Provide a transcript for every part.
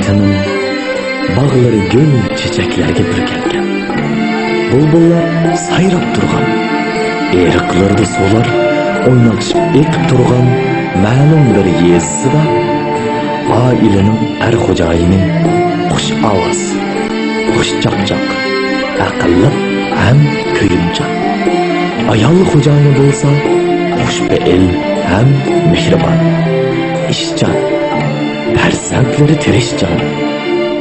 Vətənim bağları gül çiçeklerge bürkelken. Bulbullar sayrap durgan, eriqlerde solar oynatışıp ekip durgan ma'lum bir yezisi var. Ailenin her hocayinin kuş avaz, kuş çakçak, akıllı hem köyümcan. Ayallı hocayını bulsa kuş be el hem mihriban, işcan, persentleri tirişcan,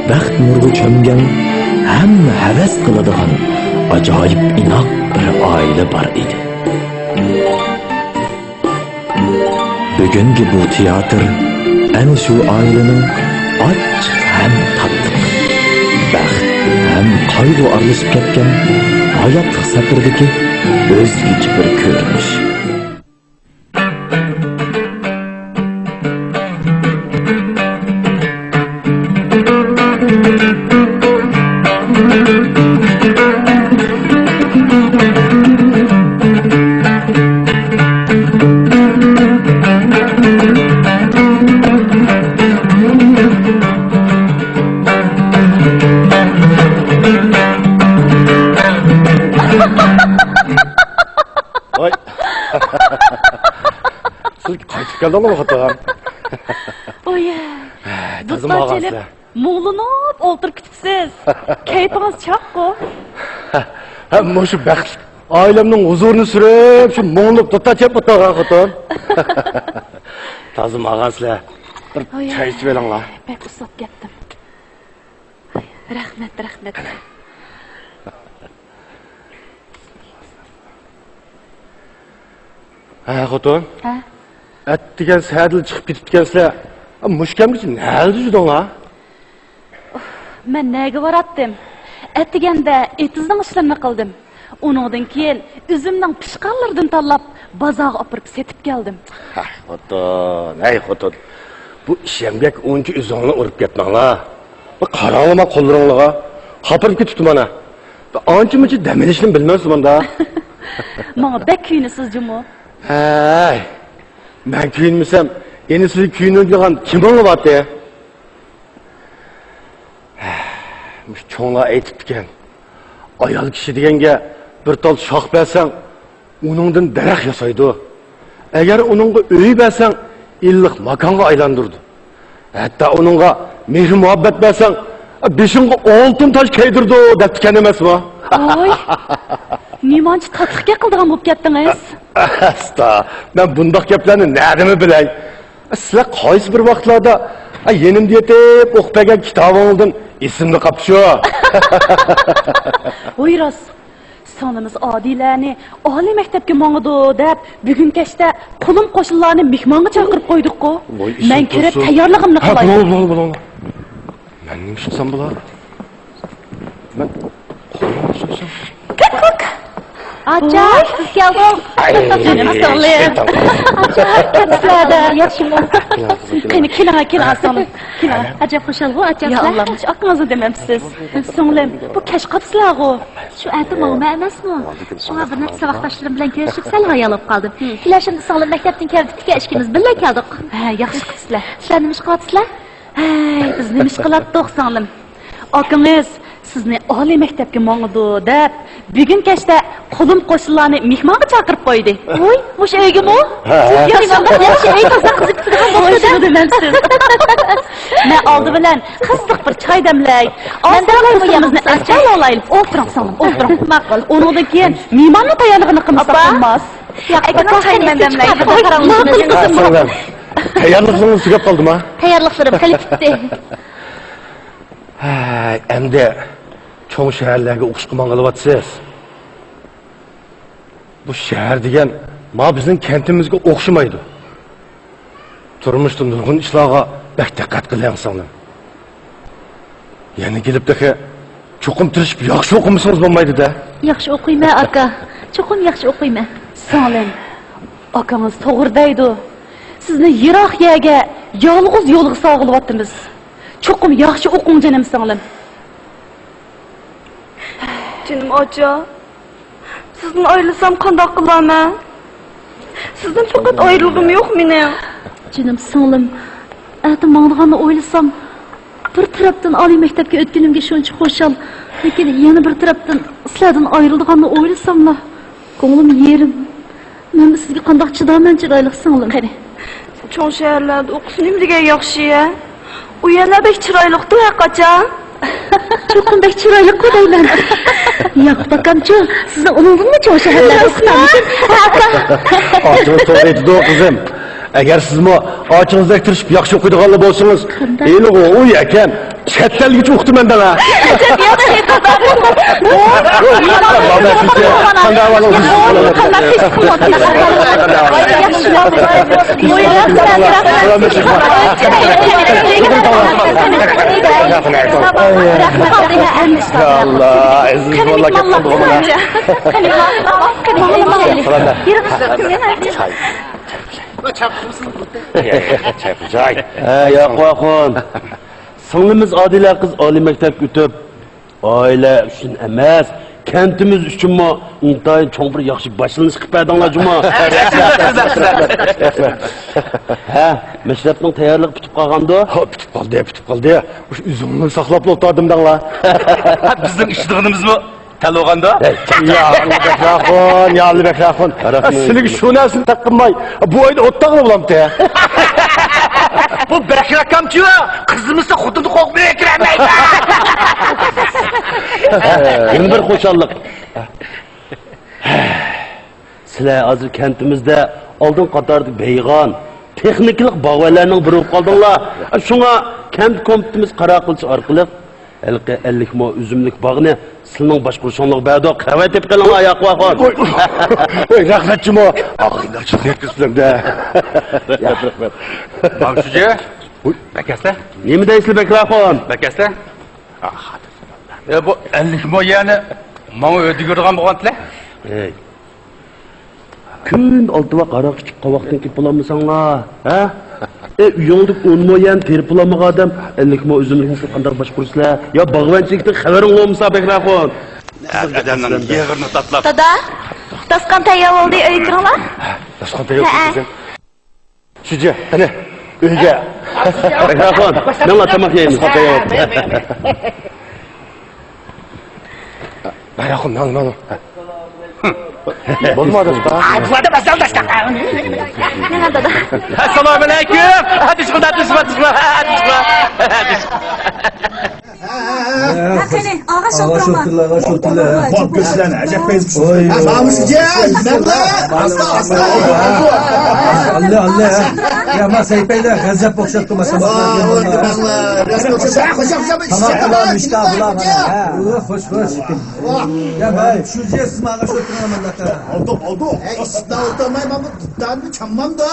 baxt nurgu çömgen hem heves kılıdığın acayip inak bir aile var idi. Bugünkü bu tiyatr en şu ailenin aç hem tatlı, baxt hem kaygı aralışıp ketken hayatlık sefirdeki özgüç bir görünüş. Geldi mi hatta? Oy. Dostlar gelip muğlunub olturup kütüpsiz. Keyfiniz çakko. Hem şu baxt ailemnin huzurunu sürüp şu muğlunub tutta çep oturgan hatta. Tazım ağasla bir çay içip elinglar. Bek usat ketdim. Rahmet. Xotin. Ha? Et degan sadil chiqib ketibkansizlar. Mushkamgacha nalda judinglar? Men nega boratdim? Et deganda etizning ishlarini qildim. Uningdan keyin üzümning pishqanlaridan tanlab bozorga opirib setib keldim. Xotin. Bu ishemgak o'nchi üzümni urib ketmanglar. Bu qaranglar qo'llaringlarga. Qapirib ketibdi mana. Ancha-muncha dam olishni bilmaysiz bunda. Menga bek kuyunisiz jumu. Hey. Ben kuyunmasam, endi siz kuyunadigan kim bo'lyapti? Mush cho'nglar aytibdi-kan. Ayol kishi deganga bir tol shox bersang, uningdan daraxt yasaydi. Agar uningga uy bersang, illiq makonga aylantirdi. Hatta uningga mehr muhabbat bersang, beshingga oltin tosh kaydirdi debdi-kan emasmi? Oy. Nimanchi tatliqga qildigan bo'lib ketdingiz? Asta, ben bundoq gaplarni nədimi bilay? Sizlar qaysi bir vaqtlarda yenimda yetib o'qigan kitobingizdan esimni qoldi shu. O'yros, sonimiz odilani oliy maktabga mangdi deb bugun kechda qo'lim qo'shinlarni mehmonga chaqirib qo'ydik-ku. Men kirib tayyorligimni qilay. Bo'l. Men nima qilsam bo'lar? Men qo'lim qo'shsam. Kuk. Acha, siz keldingiz. Assalom. Acha, sizlarda yaxshimi? Qani keling assalom. Keling. Ajab xushal-ku, acha. Ya Alloh, hech aqingizni demamsiz. Singlim, bu kash qapsizlar-ku. Shu aytib olma emasmi? Shunga bir necha savoqdoshlarim bilan ko'rishib sal hayolib qoldim. Kelashimda sog'lim maktabdan keldik, ishkimiz birga keldik. Ha, yaxshi qilibsizlar. Sizlar nima ish qilyapsizlar? Hey, biz nima ish qilyapmiz, singlim? Akangiz sizni oliy maktabga mangdi deb bugun kechda qo'lim qo'shinlarni mehmonga chaqirib qo'ydi. Voy, mush uygimi? Yaxshi uy toza qizib turgan bo'lsa demamsiz. Men oldi bilan qizliq bir choy damlay. Oldingizni achal olaylik. O'tiring singlim, o'tiring. Ma'qul. Undan keyin mehmonni tayyorligini qilmasak bo'lmas. Aka, men damlayman. Tayyorliqlarni tugab qoldimi? Tayyorliqlarim qilib bitdi. Endi cho'ng shaharlarga o'qishga mang'ilyapsiz. Bu shahar degan ma bizning kentimizga o'xshamaydi. Turmushda nurg'un ishlarga bak diqqat qiling singlim. Yana kelibdiki cho'qim tirishib yaxshi o'qimasangiz bo'lmaydi-da. Yaxshi o'qiyman aka. Cho'qim yaxshi o'qiyman. Singlim, akangiz to'g'ri deydi. Sizni yiroq yerga yolg'iz yo'lga sog'ilyapmiz. Cho'qim yaxshi o'qing jonim singlim. Canım acha, sizni oylasam qanday qilaman? Sizdan faqat ayrılgım yo'q mening. Canım singlim, aytib mang'ani o'ylasam bir tarafdan oliy maktabga o'tganimga shuncha xushal, lekin yana bir tarafdan sizlardan ayrilganini o'ylasamla, ko'nglim yerim. Men sizga qanday chidaman chiroylik singlim. Qani. Cho'ng shaharlarda o'qish nima degan yaxshi ya? U yana bek chiroyliqdi qachon? Cho'qindek chiroyli qo'dayman. Yo'q, bakamchi, sizni unutdingmi cho'ng shaharlarda o'qitamiz? Ochig'i to'g'ri aytdi qizim. Agar sizmi ochig'ingizda tirishib yaxshi o'qiydiganlar bo'lsangiz, endi u ekan, chet elgacha o'qitaman-da. Allah, aziz vallahi ketdi Çaypıcay. Ya qo'yxon. Singlimiz Odila qiz oliy maktabga o'tib, oila uchun emas, kentimiz uchunmi intayin cho'ng bir yaxshi boshlanish qilib berdinglar juma. Ha, mashrabning tayyorligi bitib qolgandi. Ha, bitib qoldi. O'sha uzumni saqlab o'tirdim-danglar. Bizning ishtig'inimizmi tal olganda? Ya Bekrafon. Sizga shu narsani taqinmay, bu oyda o'tdag'ini bo'lamdi. Bu Bekrakamchi qizimizda xuddi qo'qmay kiramaydi. Yana bir xo'shallik. Sizlar hozir kentimizda oldin qatorda beyg'on, texniklik bog'valarning biri bo'lib qoldinglar. Shunga kent komitimiz qaror qilish orqali 50 mo üzümlük bağını sizning boshqurishinglar bado qavat deb qilinglar oyoq qo'yxon. Oy, rahmatchim o. Oxirlar chiqib yetkizdim-da. Rahmat. Mavshuji? Bakasta? Nima deysizlar Bekraxon? Bakasta? Bu 50 mo yani menga o'digirgan bo'lganlar. Ey. Kun oldiga qaroq ichib qovoqdan kelib bo'lmasanglar, ha? Uyingdek 10 mo yan terib bo'lamagan odam 50 mo üzümlikni qanday boshqurishlar? Yo bog'vanchilikdan xabaring bo'lmasa Bekraxon. Adamning yig'irni tatlab. Dada, daskan tayyor bo'ldi, uyga kiringlar. Daskan tayyor qildim. Shuja, ana, uyga. Bekraxon, menga tamoq yeymiz. Bekraxon, mana. Bo'lmadi. Hadi basal dashqa. Nima dada? Assalomu alaykum. Hadi chiqma. Qani, og'a sho'tirlar. Bol ko'chlan, ajab bezib. Mamushiga, nima? Asta. Allah. Ya ma saypaylar g'azab o'xshatdi masalan. Tamam, müştabılar bana. Hoş. Ya ben şu jesmi og'a sho'tiraman da. Oldu. İşte oturmay ben bu tuttandı çammam da.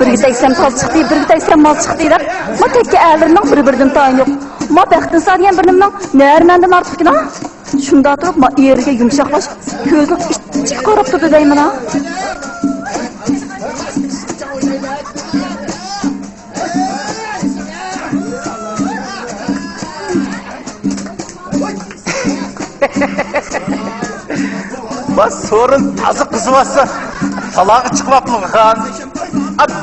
Birga teksam tol chiqdi, birga teksam mol chiqdi deb. Ma tekka a'lirning bir-biridan tayin yo'q. Ma baxtin sadigan birimning narimandan ortiqina. Shunda turib ma eriga yumshoqlash, ko'zni ichib qarab turdi deyman ha. Bas sorun azı kızıvası talağı çıkmaplıqan.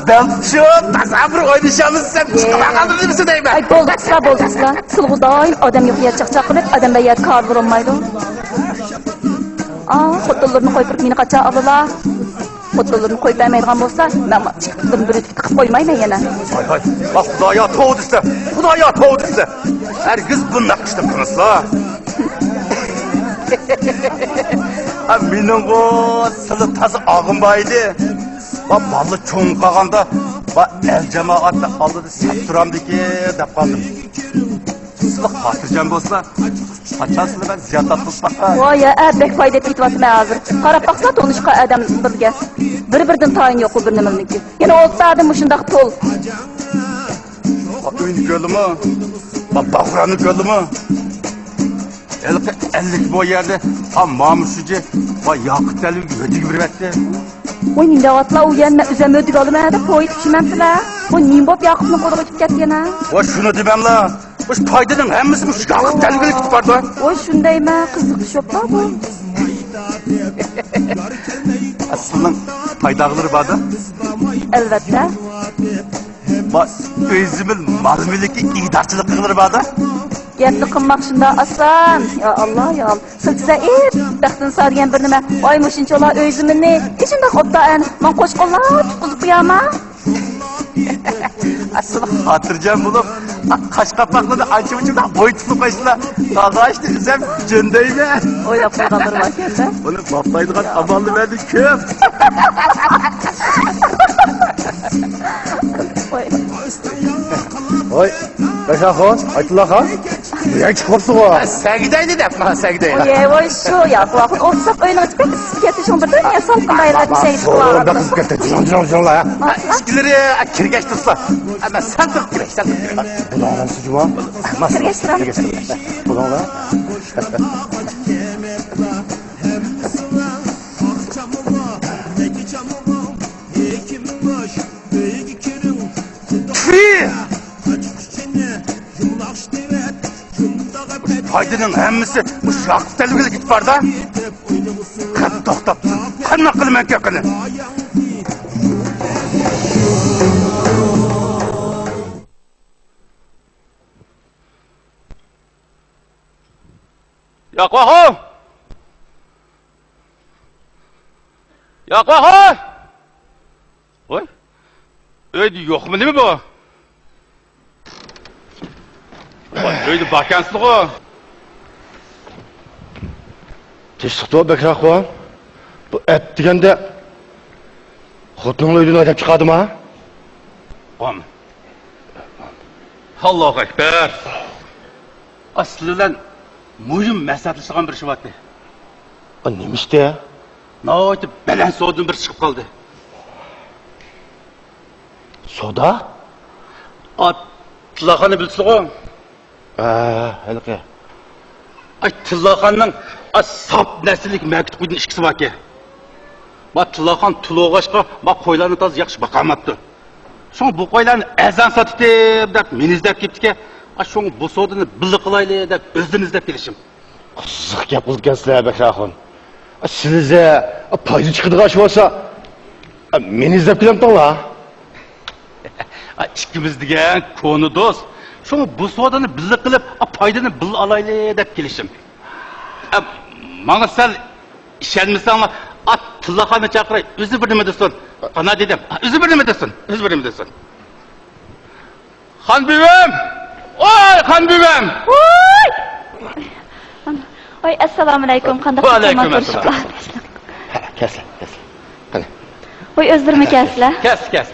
Ben şu tasavvur oynayacağımız sen çıkma kaldı değil misin deyim ben? Ay boldasla. Sılgı daim adam yo'qya chaqchaqilib, adam bayat kar vurolmaydi. Xotinlarni qo'yib meni qacha olalar. Xotinlarni qo'yib bermaydigan bo'lsa, men chiqdim bir qilib qo'ymayman yana. Hay. Bak Xudoyo tovdisi. Herkes bununla qıştım qınıslar. Mening bu sili tazı ağım baydı. Bak balı çoğun qağanda el cemaatda aldı sap turamdiki dep qaldım. Sili xatirjam bo'lsa, qachasini ben ziyorat qilsam. Voy, bek foyda ketyapman hozir. Qarab baqsa tonishqa odam birga. Bir-biridan tayin yo'q bir nimaniki. Yana olsadim shundaq to'l. Uyni ko'ldimi? Bag'rani ko'ldimi? 50 bu yerde Mamushuji va Yoqut Aliyev o'dik biryapti. Voy, nindavotlar u yana o'zim o'dik olmadi, poyib tushmamdilar. Bu nim bo'p Yoqutning qo'liga o'tib ketgan-a? Va shuni demamla. Bu foydaning hammasi shu Yoqut Aliyevga ketib bordi. Voy, shundaymi? Qiziqish yo'q-da bu. Aslning foydalari borda? Albatta. Özümün mal mülki idarçılık kılır bada. Gapni qilmoq shunda oson. Ya Alloh, ya Allah. Sizga baxtin sargan bir nima. Oy mushincholar o'zimni ishimda xuddi an men qo'shqonlar tutqizib qo'yaman. Asıl hatırcam bulup kaş kapaklarını ançımıcımda boy tutup başına dağa işte üzem cöndeyme. O'ylab qo'yganlar bor ekan. Bunu baplaydıgan amallı verdi köp. Oy, Beşaxon, Aytullah xon. Bu yer chiqibsiz o. Sevgideydi de bana sevgideydi. Oy, shu ya, vaqt o'xshab o'yinga chiqib ketishim bir dunyo salqinlaylar bir şey Sonra qiladi. biz ketdik. Ya. İçkileri kirgeç tutsa. Ama sen tut kirgeç, sen tut kirgeç. Bu da anamsı cuma. Kirgeç. Bu da lan. Haydının hemmisi bu şakıp telvile git var da. Kat toktap. Kanına kılım en kökünü. Yakvahon! Yakvahon! Oy, öyle yok mu değil mi bu? Öyle bakansızlık o. Teşkilatı o Beşaxon. Bu et degende xotinning uydan aytib chiqadimi ha? Amin. Allahu Ekber. Aslında mühim mesajlaşan bir şey vardı. Nima işte? Nahayet belen soğudun bir çıkıp kaldı. Soda? Tillaqanı bilsin o. Halqa. Ay Tillaqanның sap nesillik mektup koyduğun işkisi var ki. Tillaqan Tuloğaşqa qo'ylarni taz yaxshi baqamapti. Şoň bu qo'ylarni azan satıp deb meni izlep ketdi ki. Şoň bu sodini birlik qilayli deb o'zim izlep kelishim. Qiziq gap qilgansizlar Beşaxon. Sizga foyda chiqadigan ish bo'lsa, meni izlab kelamtinglar. İkimiz degan konu do'st. Şoň bu sodini birlik qilib, foydani bil alayli deb kelishim. Manga sal ishonmasanglar, Tillaqanni chaqiray, o'zi bir nima desin. Ana dedim. O'zi bir nima desin. O'zi bir nima desin. Xonbuvim! Oy, xonbuvim! Oy! Oy, assalomu alaykum. Qanday Alaykum assalom. Kesla. Qani. Oy, o'zdirmi kesla? Kes.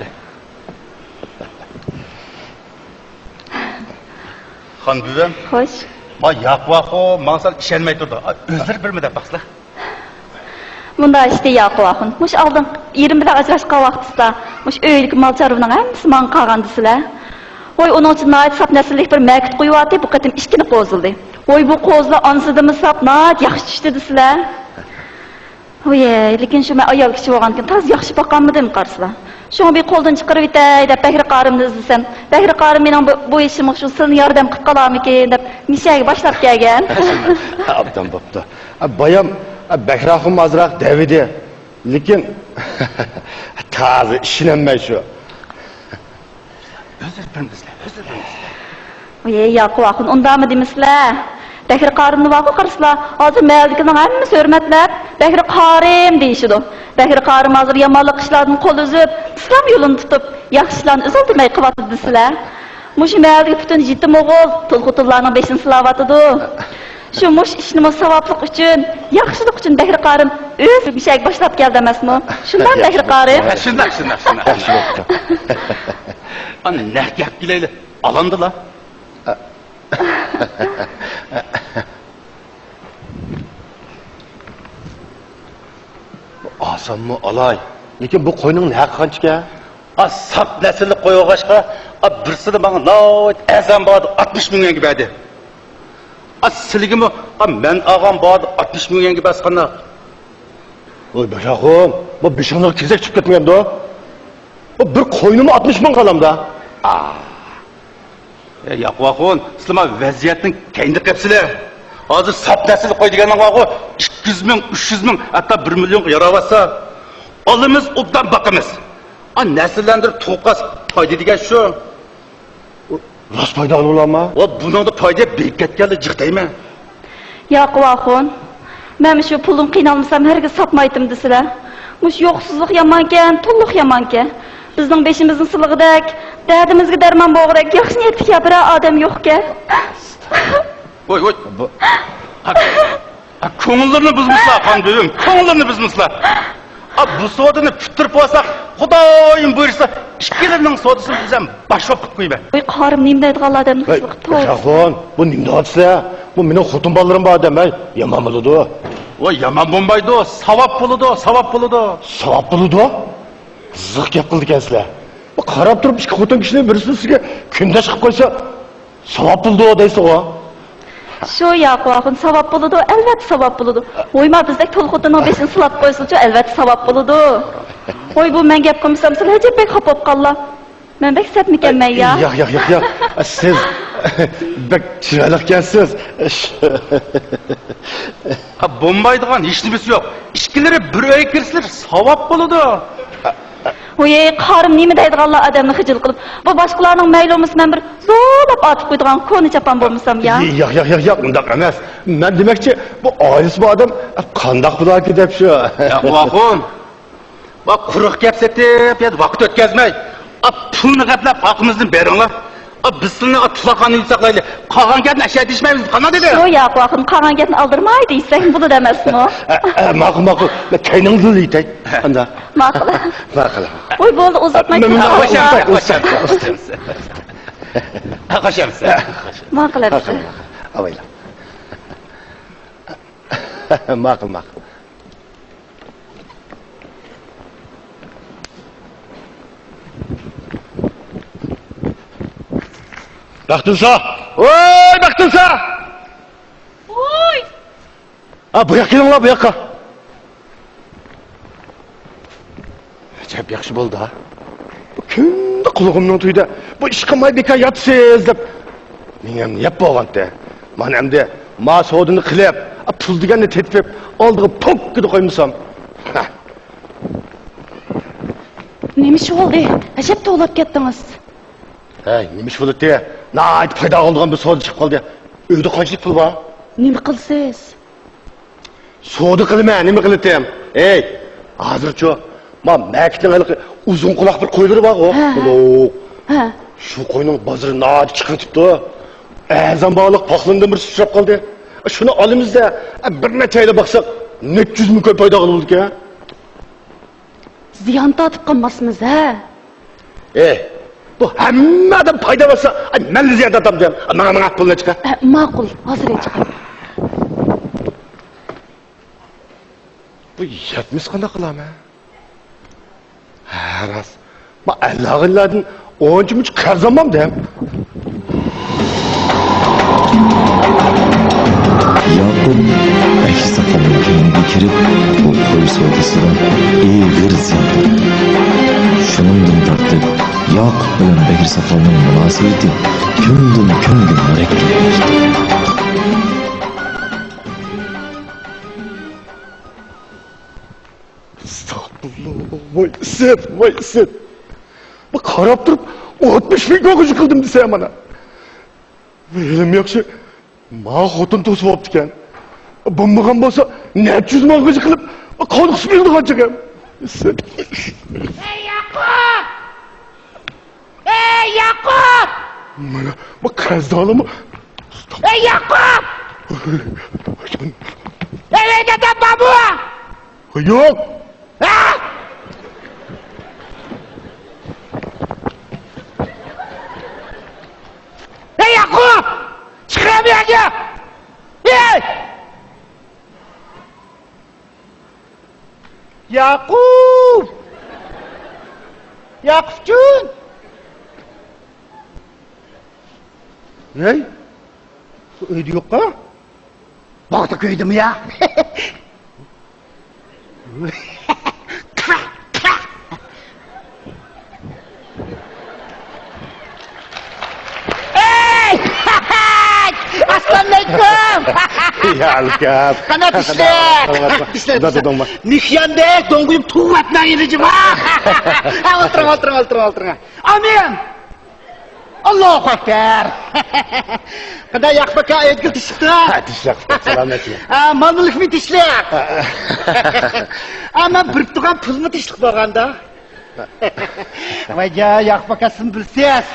Xonbuvim. Xo'sh. Yaqvaqo, manga sal ishonmay turdi. O'zlar bir deb baqsizlar. Bunda işte Yaqub'un. Muş aldın 20 bilan ajrashgan vaqtida, muş öýlik mal çarwynyň hemmesi maň qalgandysılar. Oy, onun için naýat sap nesillik bir mektup goýuwaty, bu qatim işkini qozuldy. Oy, bu qozla ansydymy sap naýat ýaxşy düşdi disler. Oy, lekin şu men ayal kişi bolganken taz ýaxşy bakanmydım qarsılar. Şoň bir koldan çykyryp ýetay dep Behri qarymny izlesem, Behri qarym meniň bu işimi şu syny ýardam qylyp galarmyken dep mişäge başlap gelgen. Abdan bopdu. Bayam Beşaxon azraq Davidi. Lekin tazi işlenmey şu. Özür bilmizler. Oy, Yaqub'un ondamı demisler? Behri qarymny wagty qarsılar, hazır mäldikiniň hemmesi hörmetlep Behri qarym diýişidi. Behri qarym hazır yamanlyk işlerden kol üzüp, İslam ýoluny tutup, ýaxşylarny özül demey qypatdy disler. Muş mäldiki bütün ýetim oğul, tulgutularyň beşini sılawatydy. Şu muş işini savaplık üçün, yaxşılık üçün Behri qarym öz bir şey başlap geldi emasmı? Şundan Behri qarym. Şundan. Yaxşı bopdu. Ana näh gap gileýli. Alandylar. Asanmı alay. Lekin bu qo'yning ne haqqı qancha? Sap nesillik qo'ygaşqa, birsini maňa naýat azam bady 60 ming ýenge berdi. Siligimi men ağam bady 60 ming ýenge basqanda. Oy Beşaxon, bu bişiňi kezek çıkıp ketmegende o. O bir qo'ynimi 60 ming qalamda. Yaqvaqon, sizlar vaziyatning kendi qapsilar. Hazır sap nesillik qo'y deganing var 200 ming, 300 ming, hatta 1 milyon yara bassa, alımız obdan bakımız. Nəsillendirib to'qqas foyda degan shu. Rost foyda olamı? Buningda foyda bek ketganli jiqdayman. Yaqub axun, men shu pulim qiynalmasam herga satmaydim desizlar. Mush yo'qsizlik yamankan, to'lliq yamankan. Bizning beshimizning silig'idak, dardimizga darmon bo'g'rak, yaxshi niyatli gapira odam yo'q-ku. Voy. Ko'ngillarni buzmishlar, qandoyim. Ko'ngillarni buzmishlar. Bu sodini putirib olsak, Xudoyim buyursa, ikkilarning sodisini biz ham boshlab qilib qo'yman. Voy, qarim nima deydigan odamni qizliq to'g'ri. Yaxon, bu nimda otsa? Bu mening xotin bolalarım bu odam, yomon bo'ladi. Voy, yomon bo'lmaydi, savob bo'ladi. Savob bo'ladi? Qiziq gap qildi ekansiz. Bu qarab turib ikki xotin kishining birisi sizga kunda chiqib qo'ysa, savob bo'ladi deysiz-ku. Shu Yaqub axun savob bo'ladi, albatta savob bo'ladi. Voyma bizdek to'l xotinning beshini silab qo'ysa-chi, albatta savob bo'ladi. Voy, bu men gap qilmasam, siz hajabek xafa bo'lib qollar. Men bek satmikanman ya. Yo'q. Siz bek chiroyli ekansiz. Bo'lmaydigan hech nimasi yo'q. Ikkilari bir uyga kirsalar savob bo'ladi. Voy, qarim nima deydiganlar odamni xijil qilib, bu boshqalarning mayli bo'lmasa men bir zo'rlab otib qo'ydigan ko'ni chapan bo'lmasam ya. Yo'q, undaq emas. Men demakchi, bu oilasi bu odam qandoq bo'larki deb shu. Yaqub axun. Bak quruq gap setib, vaqt o'tkazmay. Pulni qaplab haqimizni beringlar. Biz sizni tulaqani saqlayli. Qolgan gapni ashya deyishmaymiz. Qana dedi? Yo'q, Yaqub axun, qolgan gapni aldirmay deysak bo'ladi emasmi? Ma'qul. Kayningni deytay. Qanda? Ma'qul. Voy, bo'ldi, uzatmay Qo'shamsiz. Ma'qul abisi. Avayla. Ma'qul. Baxtınsa! Oy, Baxtınsa! Oy! Bu yoqqa kelinglar, bu yoqqa. Ajab yaxshi bo'ldi, ha. Bu kunda qulog'imning tuyida bu ish qilmay bekor yotsiz deb men ham yeb bo'lganda. Men hamda ma sodini qilib, pul deganni tetib, oldiga pokni qo'ymasam. Nima ish bo'ldi? Ajab to'lab ketdingiz. Nima ish bo'ldi? Nayt foyda olgan bir sodi chiqib qoldi. Uyda qanchalik pul bor? Nima qilsiz? Sodi qilma, nima qilatim? Hozircha men makitning uzun quloq bir qo'ylari bor-ku. Shu qo'yning bozori nayt chiqibdi. Azam bog'liq paxlindan bir suchab qoldi. Shuni olimizda bir necha yil baqsak 400 ming ko'p foyda qilib bo'ldi-ku. Ziyon tortib qolmasmiz, ha? Bu hammadan foyda bo'lsa, men ziyada topdim. Menga pulni chiqar. Ma'qul, hozir chiqar. Bu yetmis qanday qilaman? Ras. Men Allohlardan 10 ming qarz olmam-da. Yaqub Bekir Sakal'ın köyüne kirip bu koyu soğudasıdan eğir ziyan. Şunundan tartıp Yaqub bilen Bekir Sakal'ın münasebeti kündün mürekkepleşti. Estağfurullah, vay sen. Bu qarab turib 60 ming o'qishni qildim desam mana. Elim yaxshi. Ma xotin to'sib olibdi ekan. Bo'lmagan bo'lsa, 400 ming o'qishni qilib, qoniqib berdi qanchaga. Ey Yaqub! Mana bu qazdolimi? Ey Yaqub! Ey gata babu! Yo'q. Ey Yaqub! Chiqar bu yerga! Ey! Yaqub! Yaqubjon! Ney? Uyda yo'q-ku? Bog'da ko'ydimi ya? Ey! Assalamualaikum! Yalkab. Qana tishlar. Nişyandek do'nguyib tug'matmang edicim. O'tiring. Amin. Allohu akbar. Qanday yaqbaka aytgil tishlar. Tishlar. Salomat bo'ling. Mamlukmi tishlar? Ama bir tugan pulmi tishliq bo'lganda. Vayga yaqbakasini bilsangiz,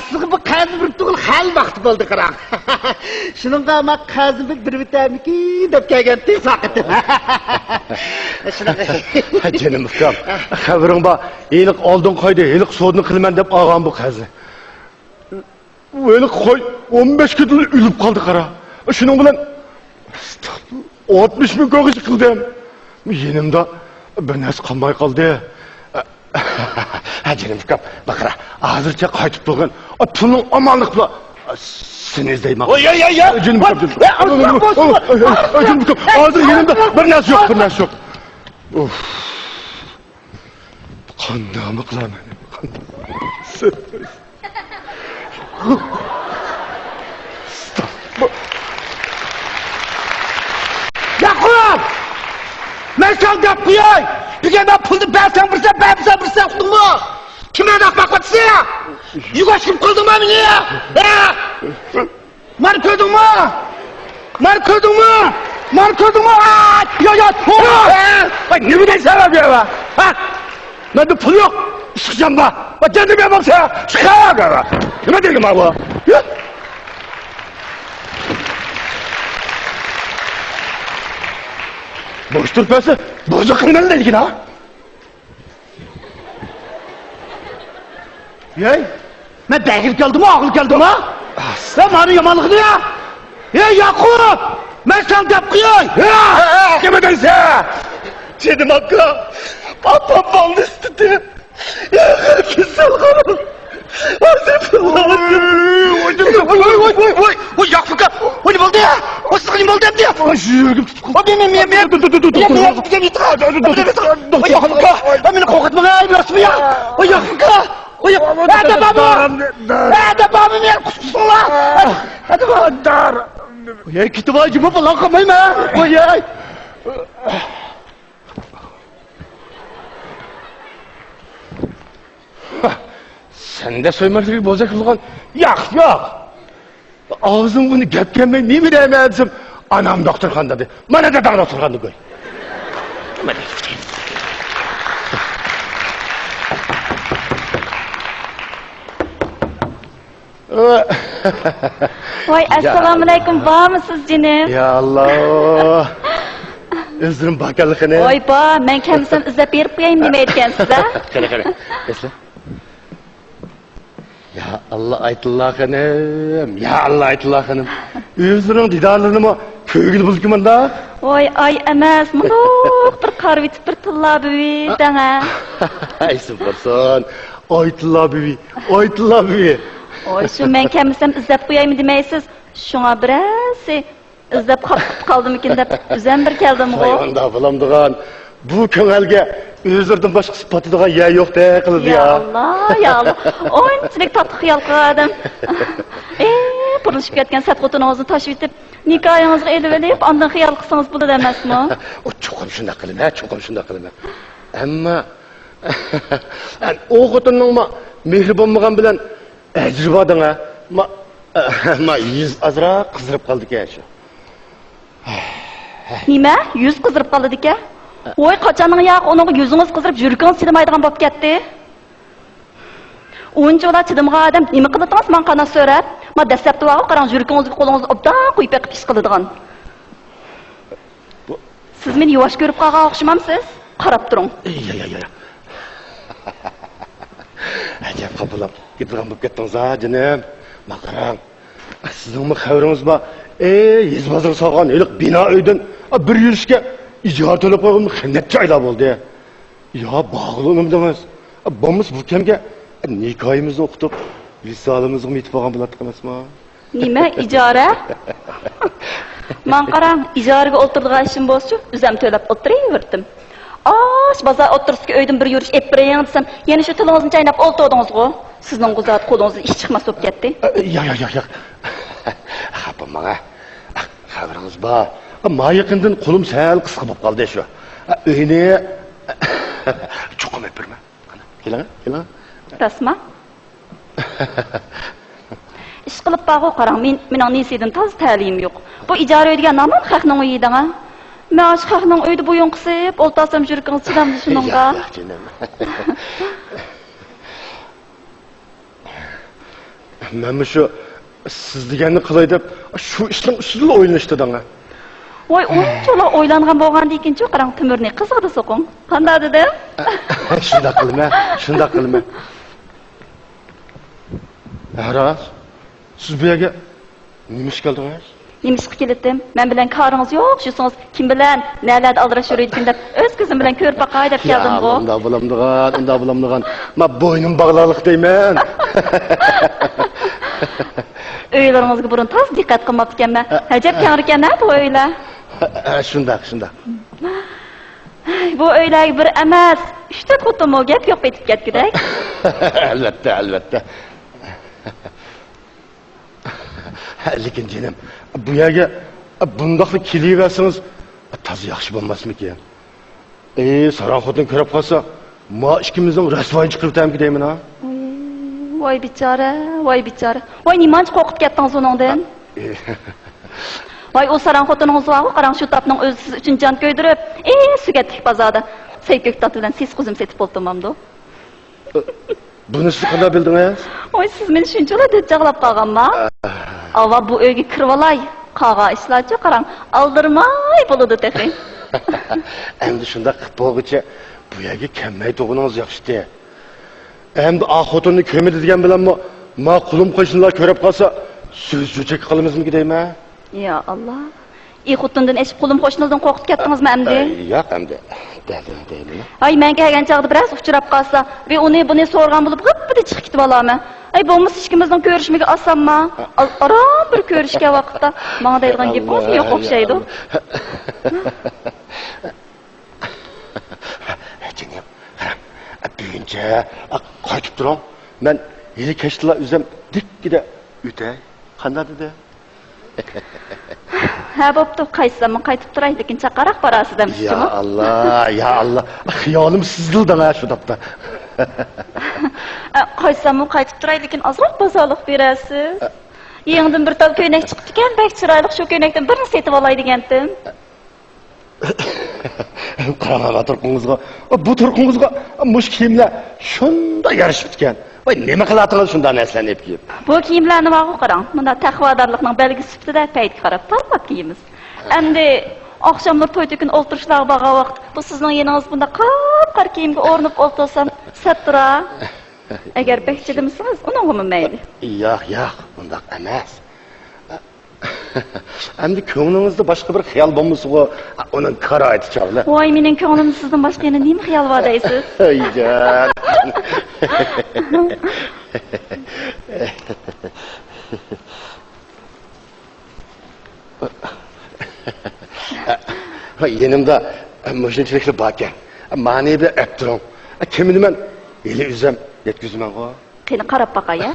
sizga bu qazi bir tug'il hal vaqti bo'ldi qarang. Shuningga ama qazi bir bitamiki deb kelgan tez vaqti. Canım ukam, xabaring bor, eliq oldin qo'ydi, eliq sodni qilman deb olgan bu qazi. Eliq qo'y 15 kun o'lib qoldi qara. Shuning bilan 60 ming ko'g'ish qildim. Yenimda bir narsa qolmay qoldi. Canım ukam, baqara, hozircha qaytib turgan. Pulning omonlik bilan seni izlayman. Oy. Canım ukam. Canım ukam, hozir yenimda bir narsa yo'q. Of. Qanday qilaman? Yaqub! Men sen deb qo'yay. Bugun men pulni bersan uqdingmi? Kimga daqmaq qilsa? Yugashib qoldingmi meni? Men ko'rdingmi? Yo. Bak ne bileyim sana bir eve. Ha? Ben de pul yok. Çıkacağım bak. Bak dedim ya bak sana. Çıkar eve. Kime dedim abi? Ya. Boş turpası. Bozuk kılmalı dedik ha. Yey. Men dagil keldimi, og'il keldimi? Sen meni yomonlikni ya. Ey Yaqub! Men sen deb qo'yay. Kime deysen? Dedim hakka. Papa baldı istedi. Güzel karım. Oy Yaqubga. Oy bo'ldi ya. Oy sizga bo'ldi deb. Yurgim tutqun. Oy Yaqubga. Meni qo'rqitmang, bilasizmi ya? Oy Yaqubga. Oy, hadi baba. Hadi baba men qusqunlar. Hadi baba. Oy, kitobacı bu falan kamayma. Oy. Sen de soymarlığı bozak kılgan. Yok. Ağzım bunu gepkenme ne bileyim edsim. Anam doktorxanda dedi. Bana da doktorxanda koy. Voy, assalomu alaykum, bormisiz jinim? Ya Allah. Özürüm bakalığını. Voy, bor, men kamsan izlab berib qo'yaymi nima aytgansiz a? Qara. Esla. Ya Allah aytilla hanım. Özürün didarlarını mı köygül bulkuman da? Voy, ay emas, munoq bir qarvitib bir tillabi dana. Aysim borson. Aytilla bibi. Oy, shu men kamsan izlab qo'yaymi demaysiz? Shunga birasi izlab qoldimikin deb o'zim bir keldim-ku. Hayvanda bulamdigan. Bu ko'ngalga o'zirdan boshqa sifatidagi yer yo'q-da qildi ya. Ya Allah. O'yinchilik tatlı xiyol qildim. Purlashib ketgan satqotingizni tashib etib, nikohingizga elib olib, ondan xiyol qilsangiz bo'ladi emasmi? O cho'qim shunday qilma. Ammo o xotinning mehribonligan bilan ajriboding ha. Ma yuz azroq qizirib qoldi-ku shu. Nima? Yuz qizirib qoldi-ku? Voy, qachonning yo'q, uning yuzingiz qizirib, yurgingiz chidamaydigan bo'lib ketdi. O'nchalar chidamg'an odam nima qildingiz? Men qana so'rab, men dastlabda vaqt qarang, yurgingizga qo'lingizni obdan qo'yib beqib ish qiladigan. Siz meni yuvosh ko'rib qolgan o'xshamamsiz? Qarab turing. Ya. Ajab qabulab ketgan bo'lib ketdingiz-a, jinim. Men qarang. Sizning xabaringiz bor. Yezbozor solgan eliq bino uydan bir yurishga ijara to'lab qo'ygan qancha oylar bo'ldi. Ya bog'lanimdimiz. Bo'lmas bu kamga nikohimizni o'qitib, lisolimizni yetib olgan bo'ladi emasmi? Nima ijara? Men qarang, ijaraga o'tirdigan ishim bo'lsa, o'zim to'lab o'tiraverdim. Bozor o'tirishga uydan bir yurish ep beraying desam, yana shu tilingizni chaynab o'ltirdingiz-ku. Sizning qo'zat qo'lingizdan ish chiqmas bo'lib ketdi. Ya. Xapamang. Xabarınız var. Ma yaqindan qo'lim sal qisqa bo'lib qoldi shu. Uyni cho'qim öpürme. Keling, keling. Rasma. İş qilib bağı qarang, mening nesidan taz ta'lim yo'q. Bu ijara ödegan namam xalqning uyida ha. Men shu xalqning uyida bo'yin qisib, o'ltasam yurkingiz chidamdi shuningga. Yo'q, canım. Men shu siz deganni qilay deb shu ishning ustida o'ynashdi danga. Voy, unchalar o'ylangan bo'lgandan-keyin qarang, Timurni qiziqdi so'qing. Qanday dedi? Shunda qilma. Aras, siz bu yerga nima ish keldingiz? Nima ish keldim? Men bilan koringiz yo'q, shu so'z kim bilan nalarda aldirash yurayotgan deb o'z ko'zim bilan ko'rib baqay deb keldim bu. Unda bo'lamdigan. Men bo'ynim bog'larlik deyman. Uylaringizga burun taz diqqat qilmabdi ekanman. Hajab kang ekan-a bu uylar. Shunda. Bu uylar bir emas, 3-4 xotinmo gap yo'q etib ketgidek. Albatta. Lekin canım, bu yerga bundaqli keliversangiz toz yaxshi bo'lmasmikan? Saran xotin ko'rib qolsa, ma ikkimizning rasvoy chiqib tamki deyman ha. Voy bichora. Voy nimancha qo'rqib ketdingiz uningdan? Voy o saran xotiningiz var, qarang shu tapning o'zi siz uchun jon ko'ydirib, sugatlik bozorda sayko'k tat bilan siz quzim setib oltimamdi. Buni siz qanday bildingiz? Voy siz meni shunchalar dejaqlab qolganma? Ava bu uyga kirib olay. Qağa ishlarchi qarang, aldirmay bo'ladi texi. Endi shunda qilib bo'lguncha bu yerga kelmay tug'uningiz yaxshi. Endi xotinni ko'midi degan bilanmi, ma qulim qo'shnilar ko'rib qolsa, so'z-so'chak qilamizmi deyman? Ya Allah. Xotindan eshib qulim qo'shnilardan qo'rqib ketdingizmi endi? Yo'q endi. Deyman. Ay men kelgan chaqda biroz uchrab qolsa, ve buni so'rgan bo'lib, g'ippi chiqib ketib olaman. Ay bo'lmasa ikkimizning ko'rishimiga osanmi? Aram bir ko'rishga vaqtda menga deydigan gapingiz yo'q o'xshaydi. Canım, büyünce qaytib turing. Men yili kechdilar o'zim dikkida o'tay. Qanday dedi? Ha bo'pti, qaytsam qaytib turay, lekin chaqaroq borasiz demoqchimi? Ya Allah. Xiyolim sizdildi ha shu dapda. Qaytsam qaytib turay, lekin ozroq bozorlik berasiz. Yengdan bir tal ko'ynak chiqdi ekan, bek chiroyli shu ko'ynakdan birini setib olay degandim. Qarama turqingizga. Bu turqingizga mush kiyimlar shunda yarashib ketgan. Voy nima qilatasiz shundan naslanib kiyib? Bu kiyimlarni vaqo qarang. Bunda taqvodorlikning belgisi sifatida paytga qarab tanlab kiyimiz. Endi oqshomlar to'y to'kin o'ltirishlar baga vaqt. Bu sizning yeningiz bunda qap-qar kiyimga o'rnib o'ltirsam, sattura. Agar bekchidimsiz, uningmi mayli? Yo'q, bundaq emas. Endi ko'nglingizda boshqa bir xiyol bo'lmasa-ku, uni qara aytib chog'la. Voy, mening ko'nglimda sizdan boshqa yana nima xiyol bor deysiz? Ayjon. Yenimda mashinachiliklar bor ekan. Mani bir öptiring. Kimni men eli uzam yetkizman ku. Qani qarab baqay ya.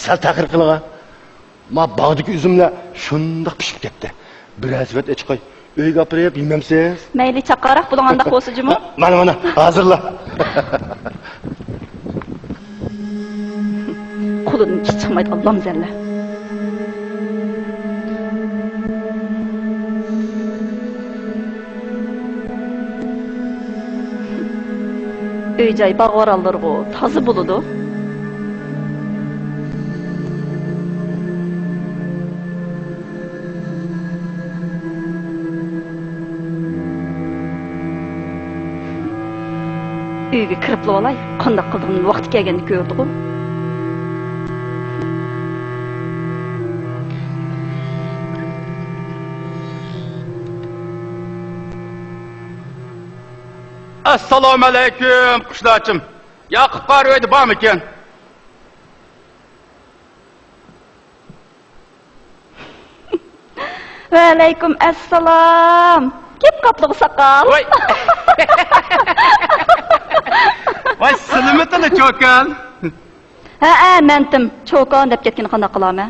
Sal taqir qiling. Ma bog'dagi uzumlar shundoq pishib ketdi. Biraz vet chiqay. Uyga olib yemamsiz? Mayli chaqaroq bo'lganda qo'sijimi? Mana, hozirla. Qo'limdan chiqmaydi, Allohim zalla. Uy-joy bag'vorallarga toza bo'ladi. Uyga kirib olay, qanday qildim vaqti kelganda ko'rdi-ku. Assalomu alaykum qushlarchim. Yoqib qaraydi bormi ekan? Va alaykum assalom. Kep qaplığı sakal. Voy. Voy silimitini çokan. Ha, mentim. Çokan dep ketken qana qilama.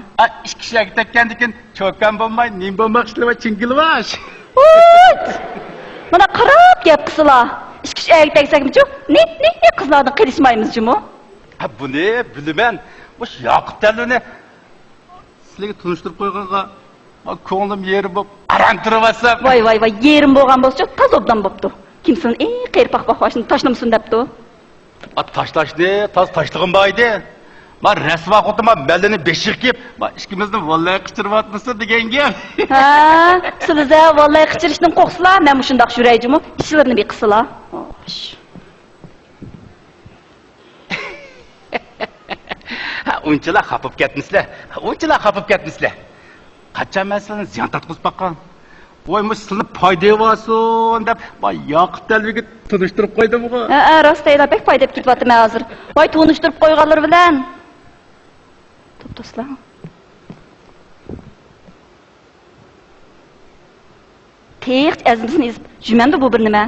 İki kişiye tekkendikin çokan bulmay, nim bulmak işleme çingilvaş. Mana qarab gap qısıla. İki kishi ayak teksakmi-chu? Ne qizlardan qilishmaymiz-chu? Ha bu ne? Bilmem. Bu Yaqub Taluni sizlarga tunishtirib qo'yganqa ko'nglim yeri bo'lib arantirib olsam. Voy, yerim bo'lgan bo'lsa, taz obdan bo'pti. Kimsin qerpaq baxoshni tashlamasin debdi. Tashlashni, tashlag'im bor edi. Men rasm vaqtimda mallini beshiq kiyib, ikkimizni vallahi qichirib atmasa degan gap. Ha, sizlar vallahi qichirishdan qo'rqsizlar, men shundoq yurayjimi? Ishlarini bir qisila. Unchalar xafib ketmisizlar. Unchalar xafib ketmisizlar. Qachon men sizlarni ziyon tatqizib baqqan. Voy, men sizlarni foyda bo'lsin deb, Yaqub Talviga tunishtirib qo'ydim-ku. Ha, rost aytib pek foyda ketyapti hozir. Voy, tunishtirib qo'yganlar bilan. To'ptoslar. Tex azimni izib, jumamda bu bir nima?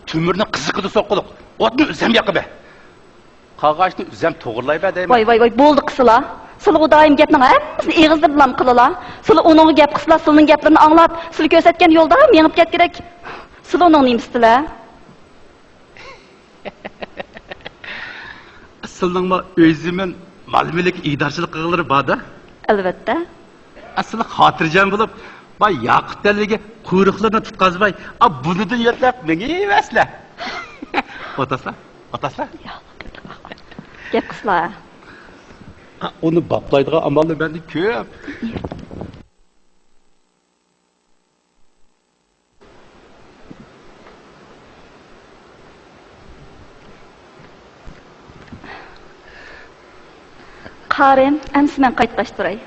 Tumirni qiziqida soqqiliq. Otni uzam yoqib. Qog'ochni uzam to'g'irlayba deyman. Voy, bo'ldi qisila. Sizlar doim gapning hammasini eg'izda bilan qilala. Sizlar uning gap qisla, sizning gaplarini anglab, sizlar ko'rsatgan yo'lda ham yengib ket kerak. Sizlar uning nimisilar? Sizlarning o'zimin ma'lumlik idorchilik qilg'ilari borda? Albatta. Asli xotirjam bo'lib, Yaqub Talviga quyruqlarni tutqazmay, bunidan yetlab menga emaslar. Otaslar? Gap qislar. Onu baplaydigan amallar menda ko'p. Qarim, amsi men qaytqashtiray.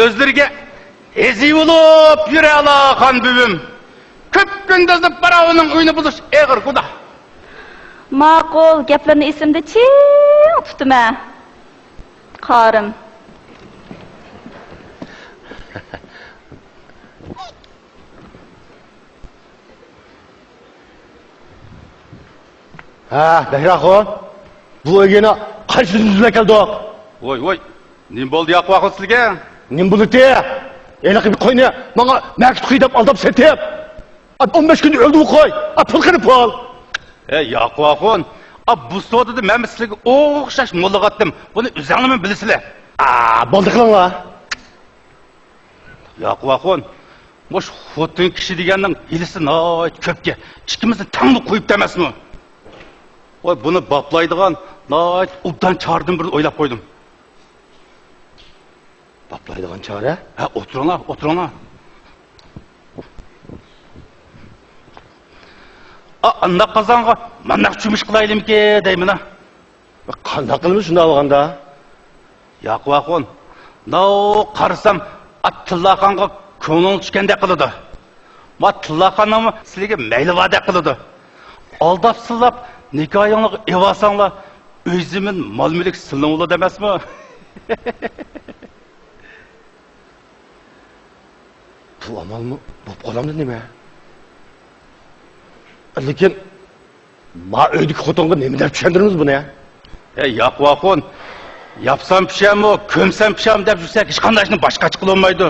Özleriga ezi bo'lib yura olgan buvim. Ko'p kunduzib baravning uyini buzish eg'ir gunoh. Ma'qul, gaplarni esimda ching tutaman. Qarim. Ha, Dahraxon. Bu o'g'ina qaysi yuzla keldik? Voy, nim bo'ldi yo'q vaqt sizga? Nim bo'ldi? Eli qilib qo'yni, menga maktub qidab aldab setib. 15 kun öldü bu koy. Pul kırıp al. Yaqubxon, bu sodada men sizlarga o'xshash mo'lg'atdim. Buni o'zingizmi bilasizlar? Bo'ldi qilinglar. Yaqubxon, mush xotin kishi deganning ilisi noyt ko'pga. Ikkimizni tangni qo'yib demasmi? Voy, buni baplaydigan noyt ubdan chordim bir o'ylab qo'ydim. Baplaydigan chora? Ha, o'tiringlar. Anda qazanға мандақ жұмыш қылайлымке деймін. Қандай қылмыз шында алғанда? Yaqubxon, қарысам, Tillaqonға көңіл түскенде қылыды. Tillaqonның sizlarga мейлі ваде қылыды. Алдап сылап, никайыңлық евасаңла, өзімін мал-мүлік сылың ұлы демес ме? Бұл амал мı? Бұл қоламды неме? Lekin, ma öydük xotonga nemi deb tushundirimiz buni ya? Yaqubxon, yapsam pisham-o, ko'msam pisham deb yursak, hech qandayini boshqa chiqib olmaydi.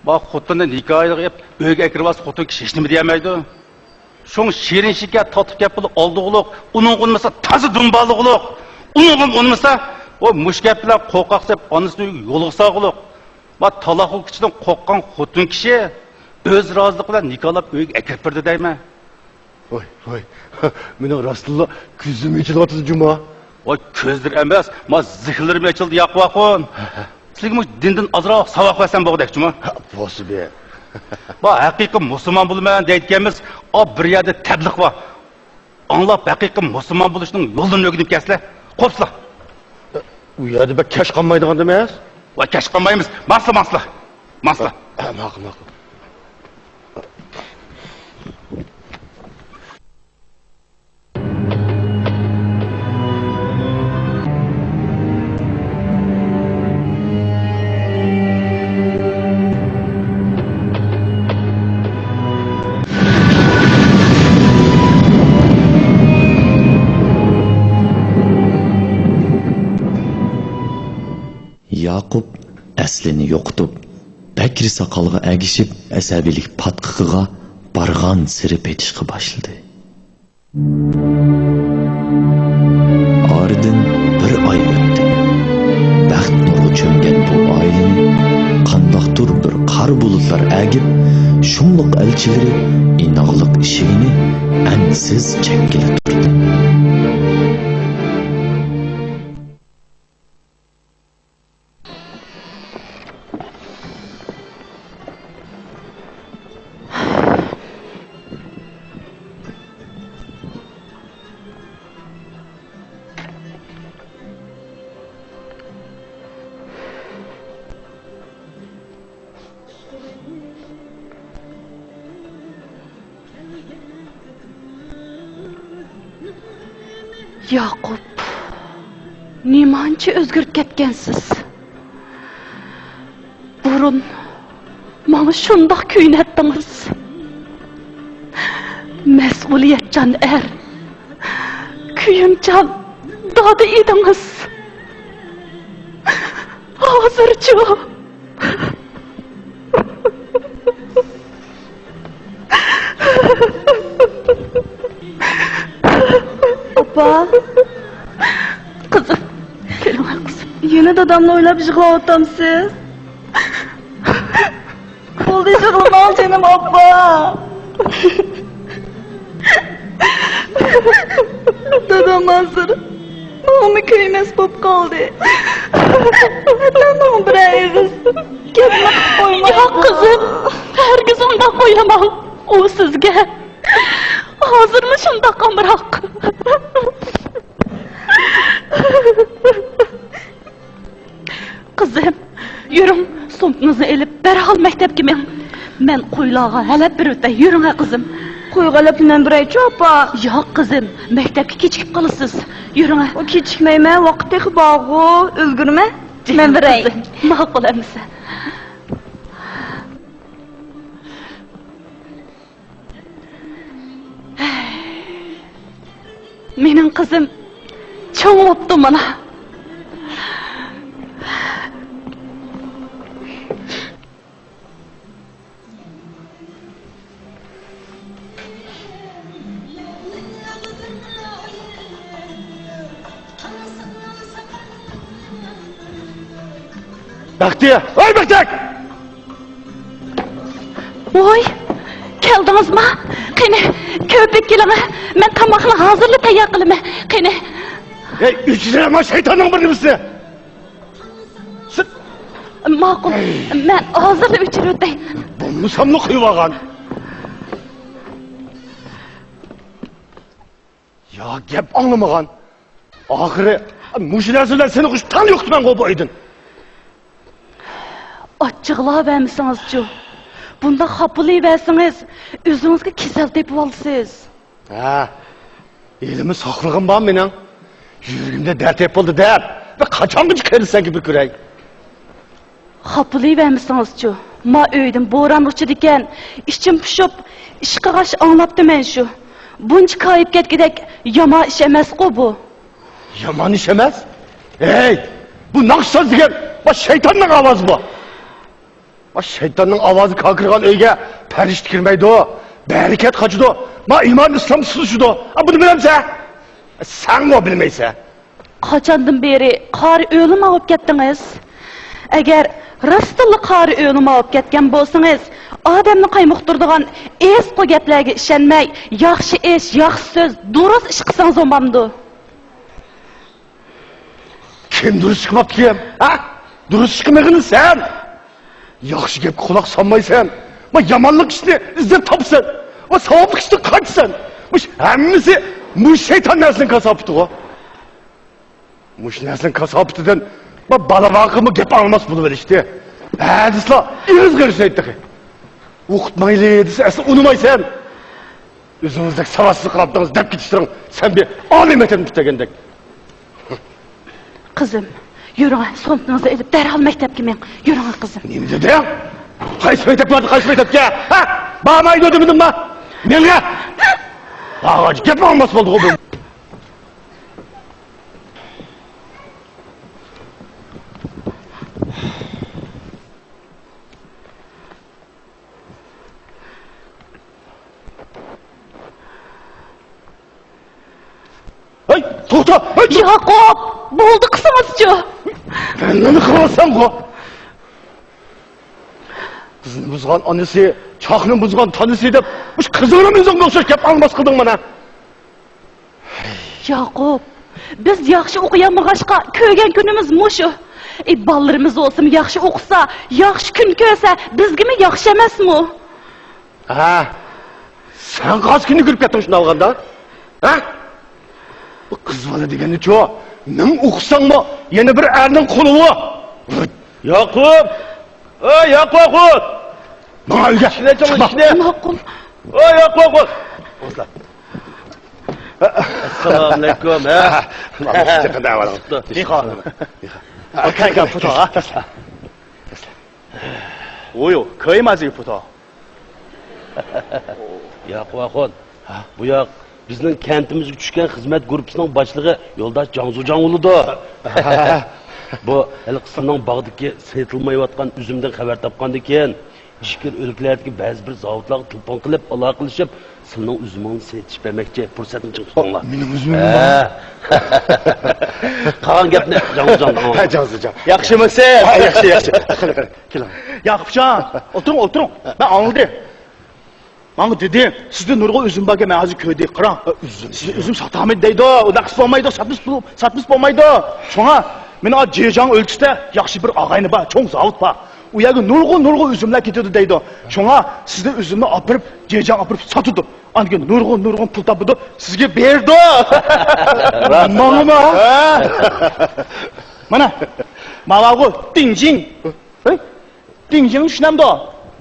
Bak xotonni nikoh qilib, uyga kirib olsa, xotin kishi hech nima demaydi. Şoň şirin şeker tatib gap bo'lib oldiqliq, uning bo'lmasa toza dumbalıqliq. Uning bo'lmasa, o mush gap bilan qo'rqoq deb onasini yo'lga sog'liq. Va taloqul kichidan qo'rqqan xotin kishi o'z roziligi bilan nikohlab uyga akirib birdi deyman. Voy, mening rostilla ko'zim yechilyapti juma. Voy, ko'zdir emas, men zihnlarim yechildi Yaqubxon. Sizga dindan ozroq savoq versam bo'g'dakchimi? Bo'lsa be. Bu haqiqiy musulmon bo'lmayman deyotganmiz, bir yerda tabliq bor. Anlab haqiqiy musulmon bo'lishning yo'lini o'rganib kelsizlar. Qo'psizlar. U yerda bir kash qolmaydigan emas? Voy, kash qolmaymiz. Masla. Ma'qul. Yaqub aslini yo'qotib, Bakri soqolga agishib, asabiylik patqiqiga bargan siri petishga başladı. Ardın bir ay o'tdi. Baxt nuri cho'mgan bu oilani qandaqdir bir qor bulutlar agib, shunliq elchilari inoqliq ishini ansiz chekkila turdi. Yaqub, nemancha o'zgarib ketgansiz? Burun mana shundoq kuyunatdingiz. Mas'uliyatchan kuyimchan dodi edingiz. Hozirchi Opa. Kızım, kelime kızım. Yine dadamla oylab yig'layapsiz. Bo'ldi jur'al canım opa. Dadam hozir nomi kuymas bo'lib qoldi. Dadam biraysiz. Gapni qo'yma. Yo'q qizim, hargiz undoq qo'yaman. U sizga hozirmi shundoq qamroq. Kızım, yürün, so'mkinizni elib darhol maktabga men qo'ylarga halab bir o'tay. Yürün ha kızım. Qo'ygalab men biraychi opa. Yo'q kızım, maktabga kechikib qolasiz. Yürün ha. O kechikmayman, vaqt texi bog'u, ulgurma. Men biray. Ma'qul amisa. Mening qizim cho'ng'ibdi mana. Bakti, oy Baktak! Voy, keldingizmi? Qani, ko'pik keling. Men tamoqni hozirla tayyor qilaman. Qani. Ey, uchrama shaytonning bir nimasi. Ma'qul. Men hozirla o'chirib o'tay. Bu musamni qo'yib olgan. Ya gap anglamagan. Oxiri mush narsalar seni qushdan yo'qtiman qo'ydim. Açıqlayvermisiniz-chu. Bunda xafalayversiniz, o'zingizga kasal deb olsiz. Ha. Elimi saqlig'im bor mening. Yuragimda dard bo'ldi deb. Va qachongacha kelsan gibi ko'ray. Xafalayvermisiniz-chu. Ma uydan bo'ron uchidi ekan, ichim pushib, ish qilgash anglabdiman shu. Buncha koyib ketgidek yomon ish emas-ku bu. Yomon ish emas? Ey, bu naqshsoz degan va shaytonning ovozi bu. Ma shaytonning ovozi kakirgan uyga farishta kirmaydi o. Barakat qochdi. Ma iymon islom suzishdi. Buni bilamsan? Sen o bilmaysan. Qachondan beri qori o'lim olib ketdingiz? Agar rostli qori o'lim olib ketgan bo'lsangiz, odamni qaymoqtirdigan esqo gaplarga ishonmay, yaxshi ish, yaxshi so'z, durust ish qilsangiz bo'lmamdi. Kim durust qilib kim? Ha? Durust qilmag'in sen. Yaxshi gapga quloq solmaysan. Ma yomonlik ishni izlab topsan. Va savobli ishni qochsan. Mush hammasi mush shayton narsaning kasofati-ku. Mush narsaning kasofatidan va balavaqimi gap olmas bo'lib olishdi. Hadislar izg'irish aytdi. O'qitmayli desa asli unumaysan. O'zingizdek savadsizlik qilibdingiz deb ketishtiring. Sen bir oliy maktabni bitagandek. Qizim, yürüng, so'mkinizni elib darhol maktabga men. Yürüng qizim. Nima dedi? Qaysi maktabga? Ha? Bormaydi dedimmi? Menga. Bag'aj gap olmas bo'ldi bu. to'xta. Yaqup, bo'ldi qismizchi. Nima qilasan bu? Qizni buzgan onasi, choqni buzgan tanisi deb, mush qizingni o'zingga o'xshash gap almas qilding mana. Yaqup, biz yaxshi o'qiyamag'ashqa ko'rgan kunimiz mushu. Bolalarimiz olsun yaxshi o'qisa, yaxshi kun ko'rsa, bizgimi yaxshi emasmi? Ha? Sen qaysi kuni kirib ketding shuni olganda? Ha? Bu qiz bola degani-chi, nim o'qisangmi, yana bir erning qo'li bu. Yaqup! Ey Yaqup! Mana uyga. Ma'qul. Ey Yaqup! Assalomu alaykum.看看葡萄啊，哦哟，可以吗这个葡萄Yaqup axun, bu yoq bizning kentimizga tushgan xizmat guruhining boshlig'i Yo'ldosh Jangzujan uludu. Bu hali qismning bog'dagi setilmayotgan uzumdan xabar topgandan keyin Shikir o'liklardagi ba'zi bir zavodlarga telefon qilib aloqalashib, sizning uzumingni setish bermoqchi fursatni chiqishinglar. Mening uzumim. Qolgan gapni Jangzujan. Jangzujan. yaxshimisiz? Yaxshi, yaxshi. Kel. Yaqubjon, o'tiring. Men anladim. Mana dedim, sizda nurg'un uzum borga men hozir ko'rdi. Qarang, uzum sotamaydi deydi. Uda qilib bo'lmaydi, satmish bo'lmaydi. Shunga men o Jejang o'lchida yaxshi bir og'ayni bor, cho'ng zavod bor. U yerga nurg'un uzumlar ketadi deydi. Shunga sizda uzumni olib berib, Jejang olib berib sotadi. Andan nurg'un pul topdi, sizga berdi. Mana. Mana bu Dingjing. Dingjing shunamda.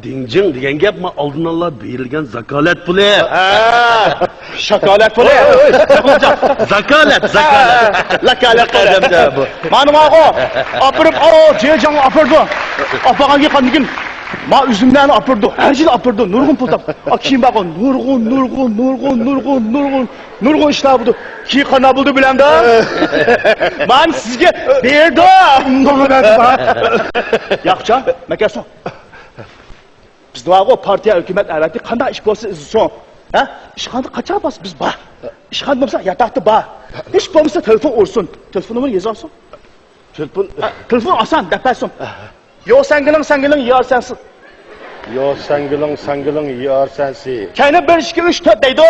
Dingjing degan gap ma oldindan berilgan zakalat puli. Shakolat puli. Zakalat. Lakalat qadamda bu. Mana ma'qo. Opirib, Jejang opirdi. Opaganga qandigin ma üzümlerini apırdı. Her yıl apırdı. Nurgun pul tap. Kim bakın? Nurgun işler buldu. Ki kana buldu bilen de. Man sizge verdi. Bunu verdi bana. Yakça, mekasa. Biz de o partiye, hükümet evletti. Kanda iş bolsa son. Ha? İş kanda kaça bas biz ba. İş kanda olsa yatakta ba. İş bolsa telefon olsun. Telefon numarayı yazarsın. Telefon asan, depersin. Yo sengiling yar sensin. Yo sengiling yar sensin. Kendi 1 2 3 4 deydi.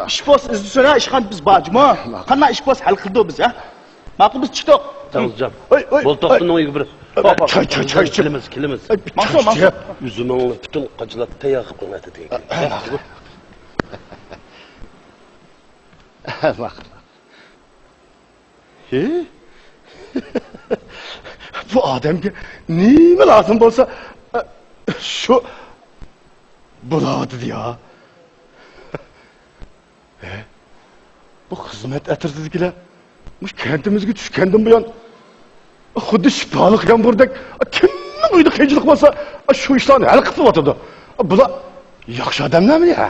İş boz izlisine işkan biz bacımı. Kanna iş boz hal kıldı biz ya. Maqul biz çıktık. Tamamcan. Bol toqtun o'yiga bir. Choy. Kilimiz. Maqul. Üzümünü bütün qacılat tayaqib qo'yadi degan. Bu adamga nima lazım bo'lsa shu bo'ladi ya. Bu xizmat atirdigilar mush kentimizga tushgandan buyon xuddi shifoliq yomg'irdak kimning uyda qiyinchilik bo'lsa shu ishlarni hal qilib o'tadi. Bular yaxshi odamlarmi ya?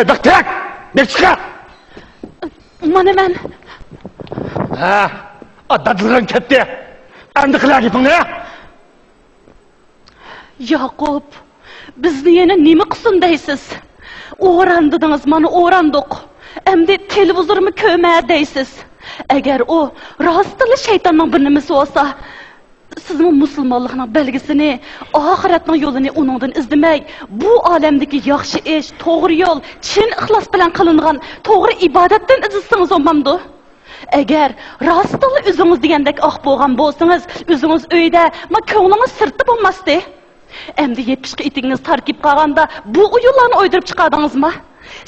Bak, ne çıkar? Mana men. Ha, dadilran ketdi. Endi qilar gapingni. Yaqup, bizni yana nima qilsin deysiz? O'randingiz, mana o'randiq. Endi televizorni ko'ma deysiz. Agar u rostli shaytonning bir nimasi bo'lsa, sizmi musulmonlikning belgisini, oxiratning yo'lini uningdan izlamay, bu olamdagi yaxshi ish, to'g'ri yo'l, chin ixlos bilan qilingan to'g'ri ibodatdan izlasangiz bo'lmamdi. Agar rostli o'zingiz degandek oq bo'lgan bo'lsangiz, o'zingiz uyda, ma ko'nglingiz sirti bo'lmasdi. Endi yepishqi itingiz tarkib qolganda bu o'yinlarni o'ydirib chiqardingizmi?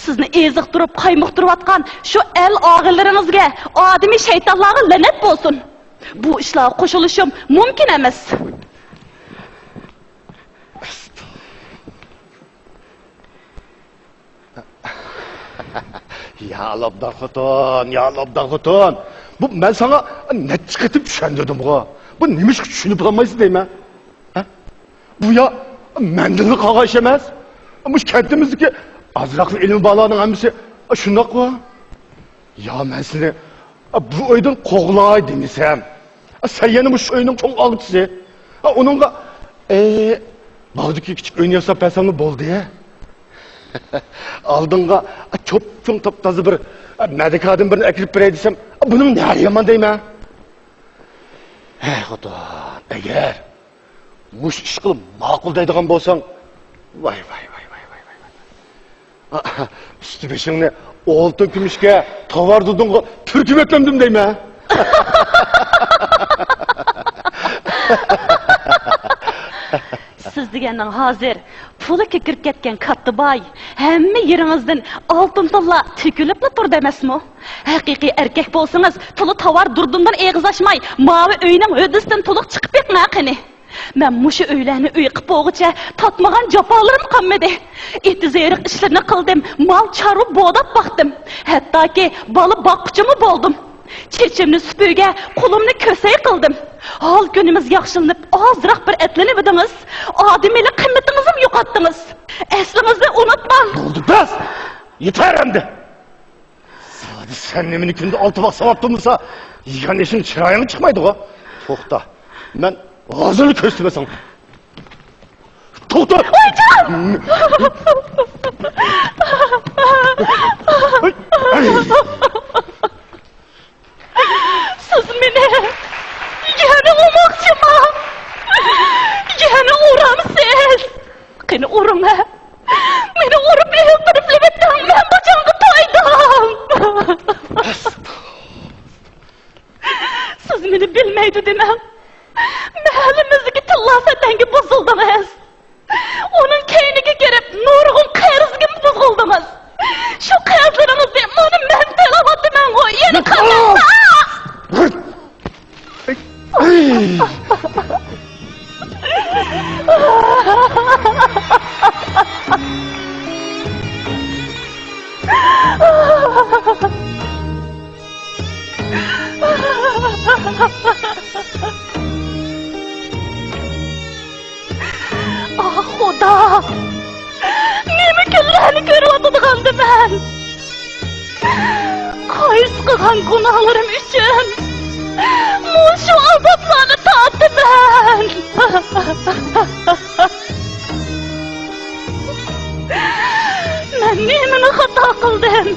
Sizni eziq turib, qaymoq turayotgan shu el og'illaringizga, odamiy shaytonlarga la'nat bo'lsin. Bu ishlar qo'shilishim mumkin emas. Ya lobdan xotin. Bu men sana ne çıkıtıp tushundirdim bu. Bu nimish tushunib olmaysiz deyman. Ha? Bu ya mendilni qog'oz emas. Bu kentimizdagi azraqli ilm balaning hammasi shundoq ku. Ya men seni bu oydan qo'g'lay demisam. Sen yana bu oyunun cho'ng olg'isi. Onunga bog'dagi kichik o'yin yasab bersammi bo'ldi ya. Алдыңға чоп-чоң топ-тазы бір мәдік адам бірін әкіріп бірей десем, бұның нәрі яман деймі? Құдан, әгер мұш іш қылып мақұлдайдыған болсаң, вай. Үсті бешіңіне олтын күмішке товар дудыңғы түркім етлемдім деймі? Siz deganning hozir puli kirib ketgan katta boy, hamma yeringizdan oltin to'la to'kilibla turdi emasmi? Haqiqiy erkak bo'lsangiz, puli tovar durdundan eg'iz ochmay, mavi uyning o'disidan to'liq chiqib ketma qani. Men mushu uylarni uy qilib bo'g'icha tatmagan jafolarim qolmadi. Etizeriq ishlarni qildim, mol chorib bo'dab baqdim. Hattoki bola boqquchimi bo'ldim. Chechimni süpüge, qo'limni ko'say qildim. Hal günümüz yaxshilanib, ozroq bir etlanib edingiz. Odimilik qimmatingizni yo'qotdingiz. Aslingizni unutmang. Bo'ldi, bas. Yeter endi. Sadi sen nemini kunda olti vaqt savaptımsa, yegan ishing chiroying chiqmaydi-ku. To'xta. Men hozir ko'rsatmasam. To'xta. Oyjon! Siz meni yana urmoqchimi? Yana uramsiz. Qani urma. Meni urib o'ldiribsan. Men bu jonga to'ydim. Siz meni bilmaydi demam. Mahallamizdagi tillofatanga buzildingiz. Uning keyniga kirib, nurg'un qarzga buzildingiz. Shu qarzlaringizni mana men to'lamoqman, yana qanday? Xudo! Nima kunlarni ko'ryotgandim men? Qaysi qilgan gunohlarim uchun shu azoblarni tortaman. Men nimani xato qildim?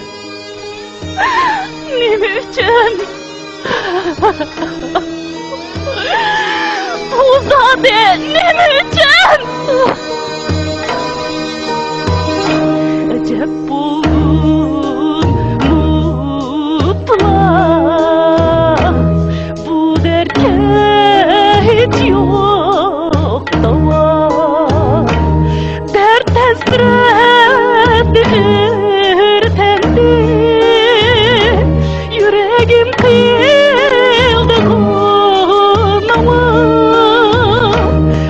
Nima uchun? Bu zodi nima uchun? Ajab buldum mutlu, bu derke hiç yok dava. Dert hasret ürtendi, yüreğim kıyıldı konama.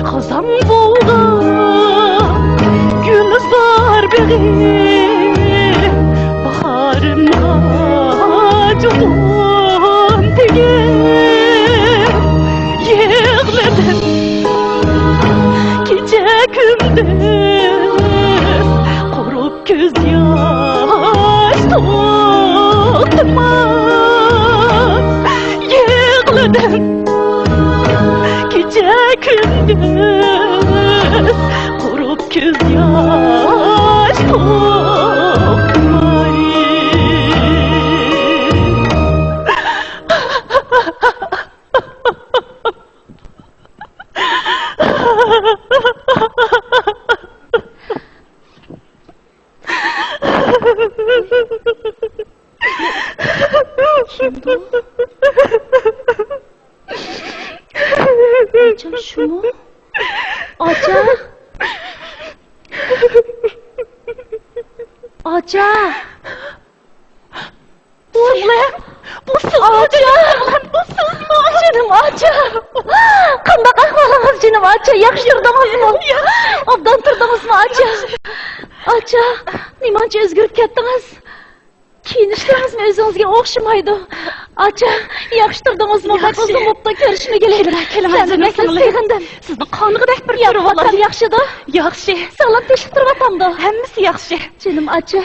Xazan bolgan gülzar benim, baharımda cudun tegim. Yığladım gece gündüz, kurup göz yaş tutmaz. Yığladım gece gündüz, kurup göz yaş tutmaz. Hocam şu mu? Aca! Aca! Sızlım! Bu sızlım! Aca! Bu sızlım! Canım Aca! Qanday ahvalınız canım Aca? Yaxshi turdingizmi? Obdan turdingizmi Aca? Aca! Nimancha o'zgarib ketdingiz? Kiyinishingizmi o'zingizga o'xshamaydi? Acha, yaxshi turdingizmi? Bak o'zim bo'pda ko'rishni kelaydi. Kelmasingiz, sevindim. Sizni qonig'idek bir turib otam yaxshida? Yaxshi. Sog'lom teshib turib-otamda. Hammasi yaxshi. Jinim Acha,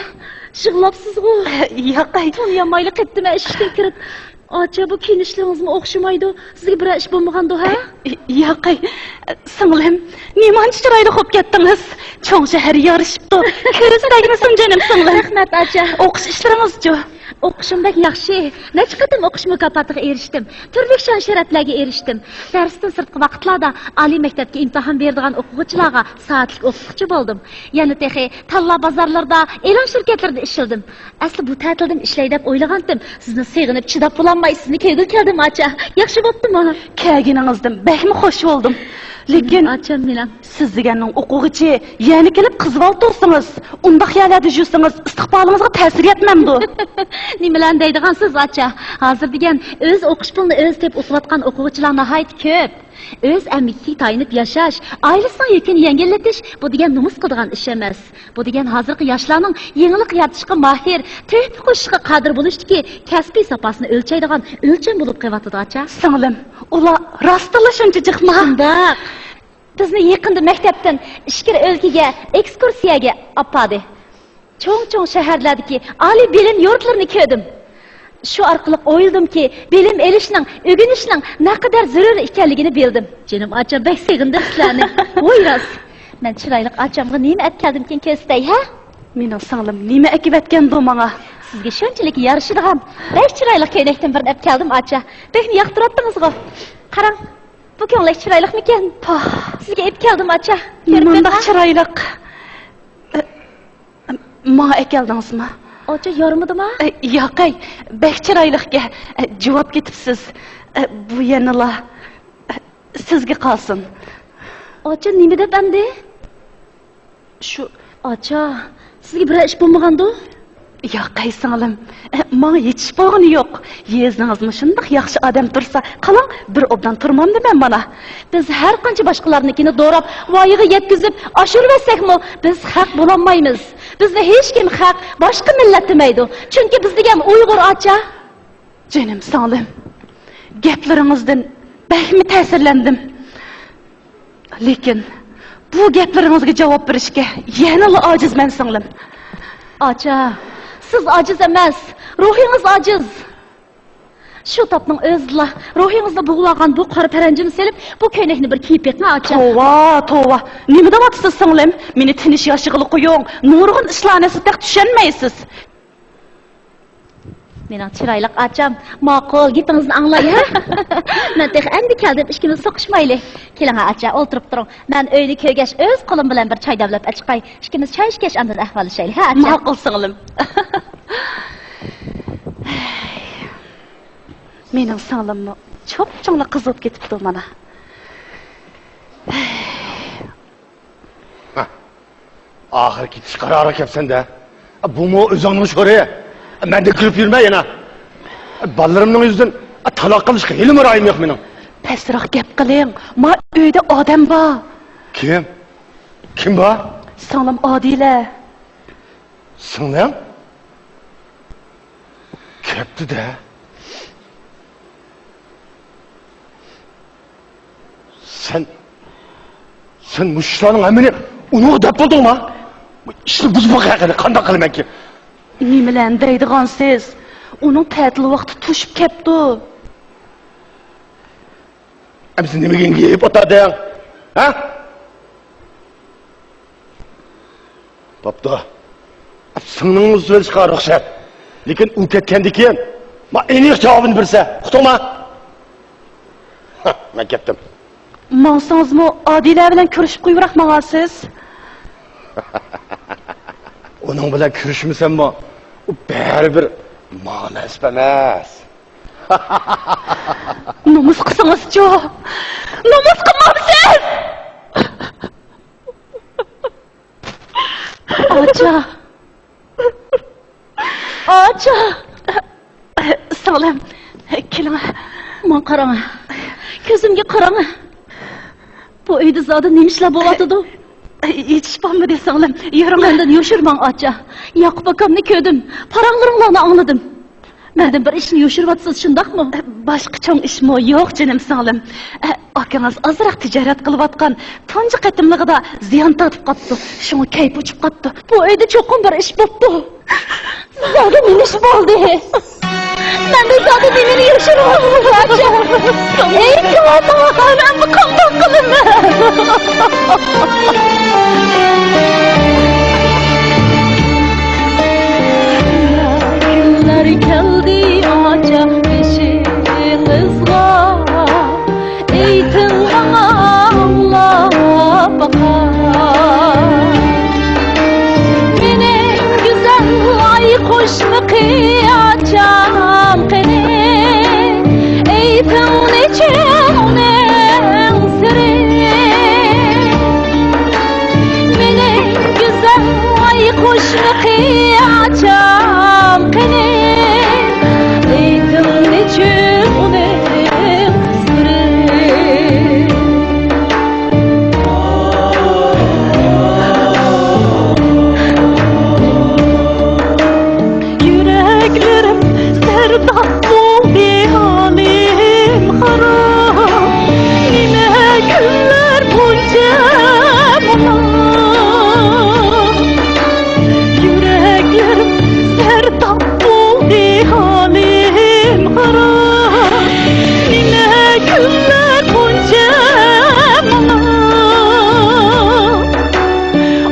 yig'labsiz-ku. Yo'q, tanıyamayli ketdim ishga kirib. Acha bu kiyinishingizmi o'xshamaydi. Sizga bir ish bo'lmagandi, ha? Yo'q, singlim, nimancha chiroyli bo'lib ketdingiz. Cho'ng shahar yorishibdi. Ko'zdagimisan jonim singlim. Rahmat, acha. O'qish ishlaringiz-chi? O'qishimdek yaxshi. Necha qatim o'qish mukofotiga erishdim. Turli shon sharaflarga erishdim. Darsdan sirtqi vaqtlarda oliy maktabga imtihon beradigan o'quvchilarga soatlik o'qituvchi bo'ldim. Yana texi tanlov bozorlarda, e'lon shirkatlarida ishladim. Asli bu ta'tildan ishlay deb o'ylagandim. Sizni seg'inib chidab bo'lolmay sizni keldim acha. Yaxshi bo'ptimi? Kelganingizdan bekmi xush bo'ldim. Lekin acham menam siz deganning o'quvchi, yana kelib qizval tursangiz, undaq yerlarda yursangiz istiqbolingizga ta'sir etmamdi. Nimalarni deydigansiz acha? Hozir degan o'z o'qish pulini o'z deb o'qiyotgan o'quvchilar nihoyat ko'p. O'z amitiga tayinib yashash, oilasining yukini yengillatish bu degan nomus qiladigan ish emas. Bu degan hozirgi yoshlarning yangilik yaratishga mahir, tuhfa qo'shishga qodir bo'lishdiki, kasbiy safosini o'lchaydigan o'lcham bo'lib qoladi acha. Singlim, ular rostla shuncha jiqma. Shundaq. Bizni yaqinda maktabdan Ishkir o'lkaga ekskursiyaga olib cho'ng shaharlardagi oliy bilim yurtlarini ko'rdim. Shu orqali o'yildimki, bilim elishning, o'rganishning naqadar zarur ekanligini bildim. Jinim acha bek seg'indim sizlarni. O'yras. Men chiroyli achamga nima aytgandim ko'stay, ha? Mening singlim nima akibatgandi menga? Sizga shunchalik yarashadigan bek chiroyli ko'ylakdan bir olib keldim acha. Bekni yoqtiryaptingizga. Qarang. Bu ko'ylak chiroylimi? Sizga olib keldim acha. Menga chiroyli. Ma ekeldingizmi? Acha yormidimi? Yo'q, bek chiroyliga javob ketibsiz. Bu yanala sizga qolsin. Acha nima deb endi? Shu acha, sizga bir ish bo'lmagandi? Yo'q, singlim. Menga hech bo'lgani yo'q. Yezningizmi shunday yaxshi odam tursa, qalang bir obdan turmamdi men mana. Biz har qancha boshqalarnikini do'rab, voyiga yetkazib, oshirmasakmi, biz haq bo'la olmaymiz. Bizni hech kim haq boshqa millat demaydi. Chunki biz degan Uyg'ur acha. Jonim singlim. Gaplaringizdan bakmi ta'sirlandim. Lekin bu gaplaringizga javob berishga yana ojizman singlim. Acha, siz ojiz emas, ruhingiz ojiz. Shu topning o'zla ruhingizni bug'lagan bu qora paranjini selib, bu ko'ylakni bir kiyib ketma acha. Tova. Nima deyapsiz singlim? Meni tinish yoshig'ili qo'ying. Nurg'un ishlarni siz tushunmaysiz. Mening chiroyli acham, ma'qul gapingizni anglay, ha? Men tex endi keldim, ishkimiz so'qishmaylik. Keling acha, o'ltirib turing. Men uyni ko'rgash o'z qo'lim bilan bir choy damlab ichqay. Ishkimiz choy ichgash andan ahvolishaylik, ha acha? Ma'qul singlim. Mening singlimni cho'p-cho'ngla qizib ketibdi mana. Oxirgi tish qarori kelibsan-da. Bumi o'zingni sho'ri. Menda kulib yurma yana. Bolarimning yuzidan taloq qilishga ilm ro'yim yo'q mening. Pastroq gap qiling. Men uyda odam bor. Kim? Kim bor? Singlim Odila. Singlim? Ketdi-da. Sen muşlarning amini uni deb bo'ldingmi? Ishni buzib qo'ygan qanday qilaman ki? Nimalar deydigansiz? Uning ta'til vaqti tushib ketdi. Amsi nimaga yeb o'tading? Ha? Topdi. Singlingiz o'lishga ruxsat. Lekin u ketgandan keyin men aniq javobini bersa, uqtoma. Men ketdim. Mansangizmi Odila bilan ko'rishib qo'ymoqmisiz? Uning bilan ko'rishmasammi, u baribir ma'nas emas. Nomus qilsangiz-chi? Nomus qilmabsiz! Acha. Singlim, keling. Men qarang. Ko'zimga qarang. Bu uyda zoda nima ishlar bo'layotdi? Hech bo'lmadi singlim. Yuring. Mendan yoshirmang acha. Yoqub akamni ko'rdim. Paranglaringlarni angladim. Mendan bir ishni yoshiryapsiz, shundaqmi? Boshqa cho'ng ishmi? Yo'q, jinim singlim. Akangiz ozroq tijorat qilayotgan tunji qatimligida ziyon tortib qopti. Shunga kayf uchib qopti. Bu uyda cho'qim bir ish bo'pti. Zoda nima ish bo'ldi? Ben de zaten emini yaşarım. Ey kıvama, ben bu kandan kılım. Günler geldi ağaca beşiğinizle. Eytin bana Allah bakar. Benim güzel ay koşma kıyacağım kene. Eytin için onun siri. Benim güzel ay koşma kıyacağım kene. Eytin için onun siri. Yüreklerim serdap oldu halim harap. Nime günler bunca bana. Yüreklerim serdap oldu halim harap. Nime günler bunca bana.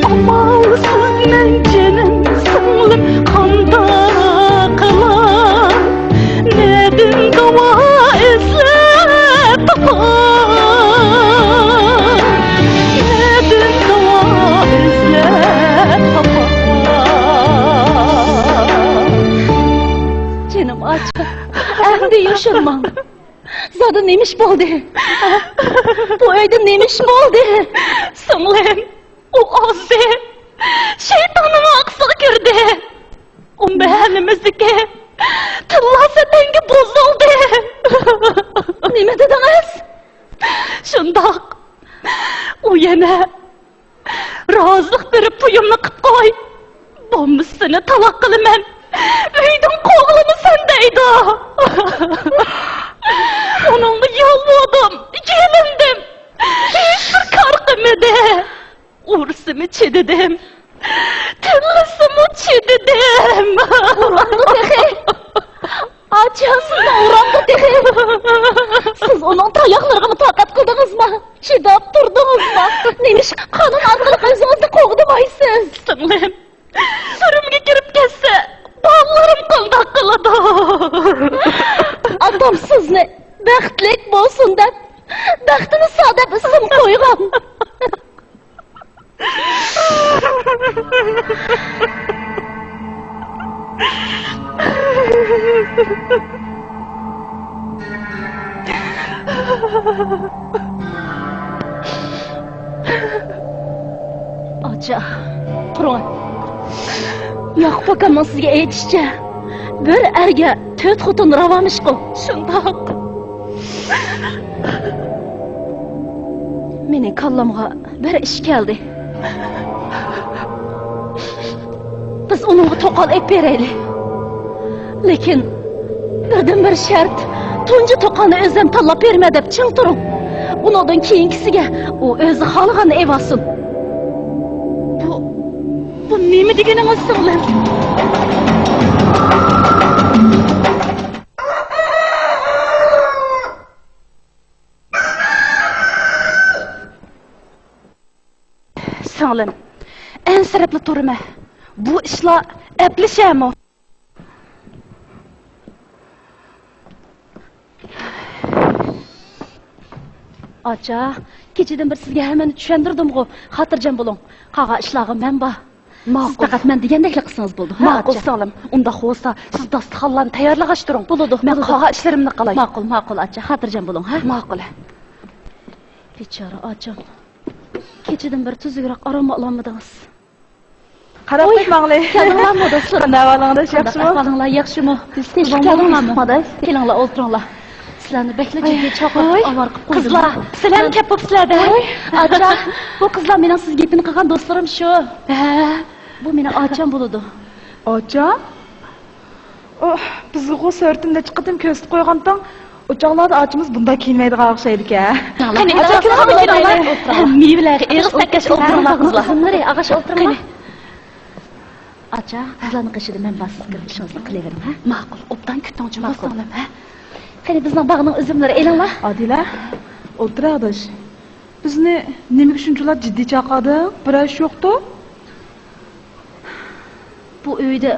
Amalsız men canım sığlım kanda kalan. Nedim dava izlep tapar. Nedim dava izlep tapar. Canım aç. Endi yaşırman. Zaten neymiş boldu? Bu evde neymiş boldu? Sımlım. O azdı. Şeytanın aksı girdi. O beğenimizdeki tillası denge bozuldu. Nime dediniz? Şundak. O yine razılık verip puyumunu kıp koy. Bommusunu talak kılımen. Öydün koğlumu sendeydi. Onunla yalvadım, gelindim. Hiçbir karkımede. Ursumu çiğdedim. Tırlısımı çiğdedim. Urandı dehi. Açıyorsun da urandı dehi. Siz onun tayaklarını takat kıldınız mı? Şidap durdunuz mu? Neymiş kanın arkalık özünüzde kovdumaysınız. Sınırım. Sürümge girip geçse bağlarım kıldak kılıdı. Adam siz ne? Bəxtlik bolsun deb, bəxtini sadab isim koyğan. Aca, turun. Yaqub akamın sizga aytishicha, bir erga 4 xotin ravamış qil. Shundoq. Mening kallamga bir ish keldi. Biz uningga to'qol aytib beraylik. Lekin birdan bir shart, tunji to'qolni o'zim tanlab berma deb ching turing. Undan keyingisiga u o'zi xohlaganini evasin. Bu nima deganingiz singlim? Singlim, ensirabli turma. Bu ishlar eplashami? Acha, kechadan bir sizga hammani tushuntirdim-ku. Xotirjam bo'ling. Qolgan ishlarga men bor. Siz faqat men degandek qilsangiz bo'ldi. Ma'qul, Salim. Unda xo'sa, siz dasturxonlarni tayyorlag'ach turing. Bo'ladi. Men qolgan ishlarimni qilay. Ma'qul, acha. Xotirjam bo'ling, ha? Ma'qul. Bechora acham. Kechadan bir tuzukroq orom ololmadingiz. Qarab qo'ymanglar. Kelinglarmi do'stlar? Navalangiz yaxshimi? Ahvolinglar yaxshimi? Tinchlik kelinglarmi? Kelinglar o'tiringlar. Sizlarni beklachiga chaqirib olib qo'ydim. Qizlar, sizlar ham kelib bo'libsizlar-da. Acha, bu qizlar mening siz gapini qilgan do'stlarim shu. Bu mening ocham bo'ladi. Ocha? Oh, bizga qo'y sirtimda chiqdim ko'rsatib qo'ygandan, o'choqlarda ochimiz bunday kiyinmaydigan o'xshaydi-ku. Qani, acha kelinglar. Mevlarga eg'iz takkash o'tiringlar qizlar. Qani, ag'ash o'tiringlar. Acha, sizlarni qishida men sizga ishingizni qilavering, ha? Ma'qul, obdan kutdingchi bo'lsanglar, ha? Qani bizning bog'ning uzumlari elinglar. Adila, o'tir adash. Bizni nimaga shunchalar jiddiy chaqirdi? Bir ish yo'qdi. Bu uyda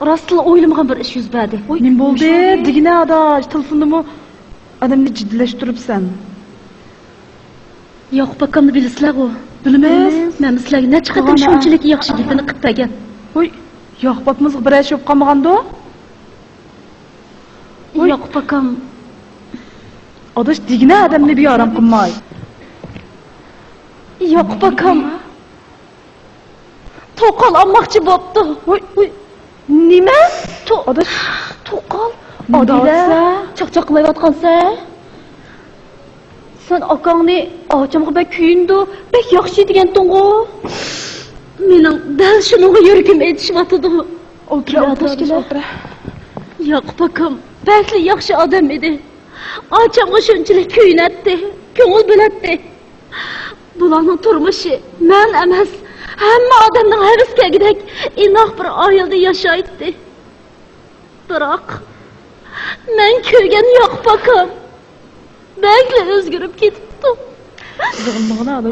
rostla o'ylamagan bir ish yuz berdi. Nim bo'ldi? Digina adash, telefonnimi odamni jiddiylashtiribsan. Yo'q, akamni bilasizlar-ku. Bilmas. Men sizlarga necha qatim shunchalik yaxshi gapini qilib bergan. Voy, yo'q, botmizga bir ish yo'q qolmaganda? Yo'q, akam. Adash, digina odamni beorom qilmay. Yo'q, akam. To'qol olmoqchi bo'pti. Voy, nima? Adash, to'qol. Odila, chaqchaq qilayotgansan. Sen akangni ochimga bek kuyindi, bek yaxshi degan to'ng'u. Mening dal shunga yuragim aytishyapti. O'tir. Yo'q, akam, bakli yaxshi odam edi. Ochimga shunchalik kuyinatdi, ko'ngil biladi. Bularning turmushi men emas, hamma odamning havasgagidek inoq bir oilada yashaydi. Biroq men ko'rgan yo'q, akam. Bakli o'zgarib ketibdi.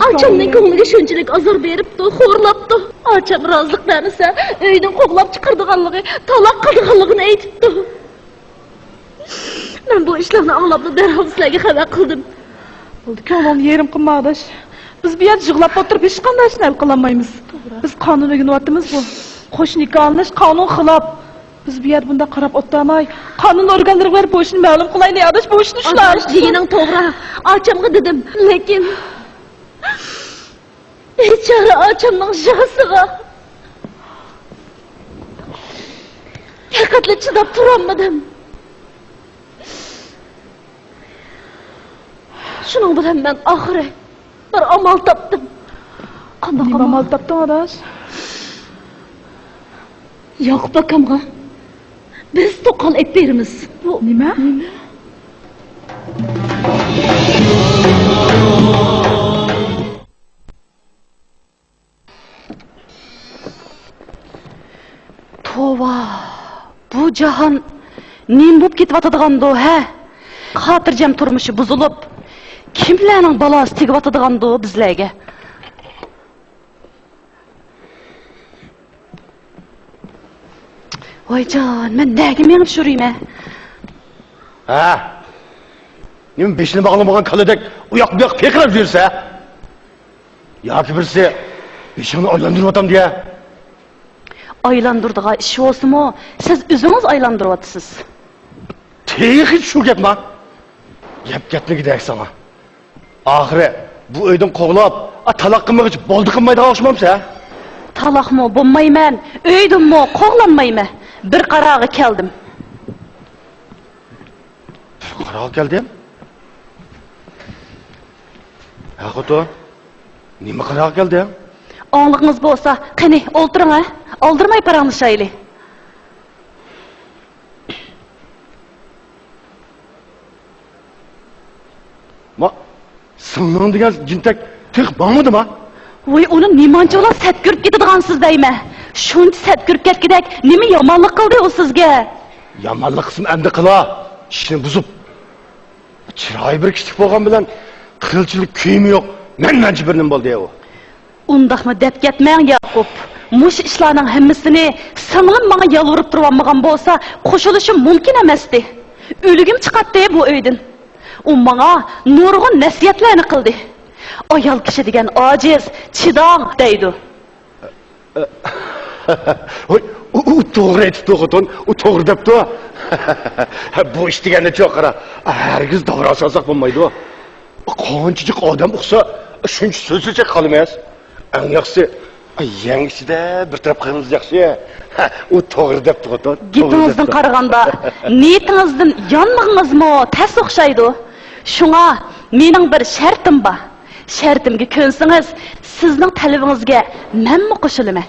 Achamning ko'ngliga shunchalik azor beribdi, xo'rlabdi. Acham rozilik bermasa, uydan qo'g'lab chiqardiganligi, taloq qildiganligini aytibdi. Men bu ishlarni anglab darhol sizlarga xabar qildim. Bo'ldi, ko'nglim yerim qilmadish. Biz bu yerda yig'lab o'tirib hech qanday ishni hal qila olmaymiz. Biz qonunga o'rnatamiz bu. Qo'shni qonunish qonun xilof. Biz bu yerda bunda qarab o'tmay, qonun organlariga bu ishni ma'lum qilaylik, adash bu ishni ushlash. Deganing to'g'ri. Achamga dedim, lekin bechora achamning shahsiga faqatla chidab turolmadim. Shuning bilan men oxiri bir amal topdim. Qanday amal topding, adash? Yo'q, bakamga. Biz to'qol aytib beramiz. Bu nima? Tova, bu jahon nim bo'lib ketyotadigan-do, ha? Xotirjam turmushi buzilib, kimlarning balosi tegayotadigan-do bizlarga? Voyjon, men nega menib shurayman? Ha? Nima beshini bog'lamagan kaladek uyoq-buyoq peqirab yursa? Yoki birisi beshini aylantiryapam deya. Aylantirdigan ish bo'lsa-mu, siz o'zingiz aylantiryapsiz. Texnik shu gapmi? Gap-gapnikidak sana. Oxiri bu uydan qo'g'lab, taloq qilmoqchi bo'ldi qilmaydigan o'xshamamsa? Taloqmi bo'lmayman, uydimmi qo'g'lanmayman. Bir qarorga keldim. Qarorga keldim? Ha, xo'to. Nima qarorga kelding? O'nglingiz bo'lsa, qani o'ltiring, ha? Oldirmay paranglashaylik. Ma, singling degan jintak tiq bormadimi? Voy, uni nimanchalar satkurib ketadigansiz deyman. Shuncha satkurib ketgidek, nima yomonlik qildi u sizga? Yomonlik qilsin endi qila. Ishni buzib. Chiroyi bir kichik bo'lgan bilan qilchilik kuyimi yo'q. Menmanchi bir nim bo'ldi u. Undaqmi deb ketmang, Yaqub. Mush ishlarning hammasini singlim menga yolvorib turolmagan bo'lsa, qo'shilishim mumkin emasdi. O'ligim chiqatdi bu uydan. U menga nurg'un nasihatlarni qildi. Ayol kishi degan ojiz, chidam deydi. U to'g'ri aytibdi, xotin. U to'g'ri debdi. Bu ish deganni yo'q qara. Hargiz davra asosak bo'lmaydi u. Qanchalik odam uqsa, shuncha so'zlicha qolmas. Eng yaxshisi yangisida bir taraf qilimiz yaxshi. U to'g'ri debdi, xotin. Gapingizdan qaraganda, niyatingizdan yonmag'ingizmi tas o'xshaydi. Shunga mening bir shartim bor. Shartimga ko'nsangiz, sizning talabingizga menmi qo'shilaman?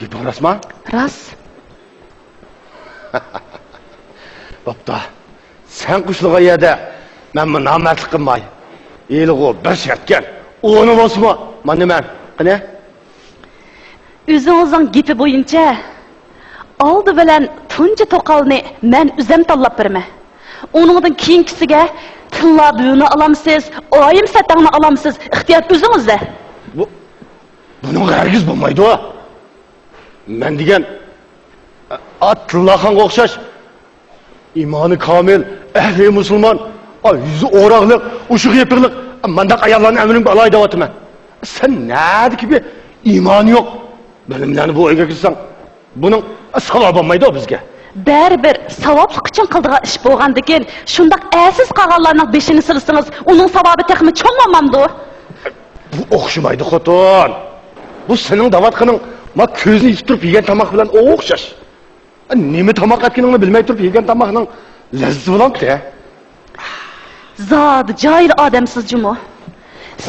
Gaping rostmi? Rost. Bo'pti. Sen qo'shilgan yerda men buni nomardlik qilmay. Elg'o bir shartgan. O'ni bo'lsa, Mana men, qani? O'zingizning gapi bo'yicha oldi bilan tunji to'qolni men o'zim tanlab beraman. Uningdan keyingisiga tilla buni olamsiz, oyim satangni olamsiz. Ixtiyor o'zingizda. Buning hargiz bo'lmaydi. Men degan Atillahanga o'xshash imoni komil, ahli musulmon, yüzü o'roqliq, ushiq yepiqliq, mandaq ayollarni amring balay deyapman. Sen nadi gibi imoni yo'q. Bilimlarni bu o'yga kirsang, buning savob bo'lmaydi bizga. Baribir savoblik uchun qildigan ish bo'lgandikin, shundaq asiz qolganlarning beshini silsangiz, uning savobi texmi cho'ng bo'lmamdi. Bu o'xshamaydi xotin. Bu sening davatqining, ma ko'zni yitib turib yegan tomoq bilan o'xshash. Nima tomoq etganingni bilmay turib yegan tomoqning lazzati bilan-ku. Zod joyil odamsiz jumo.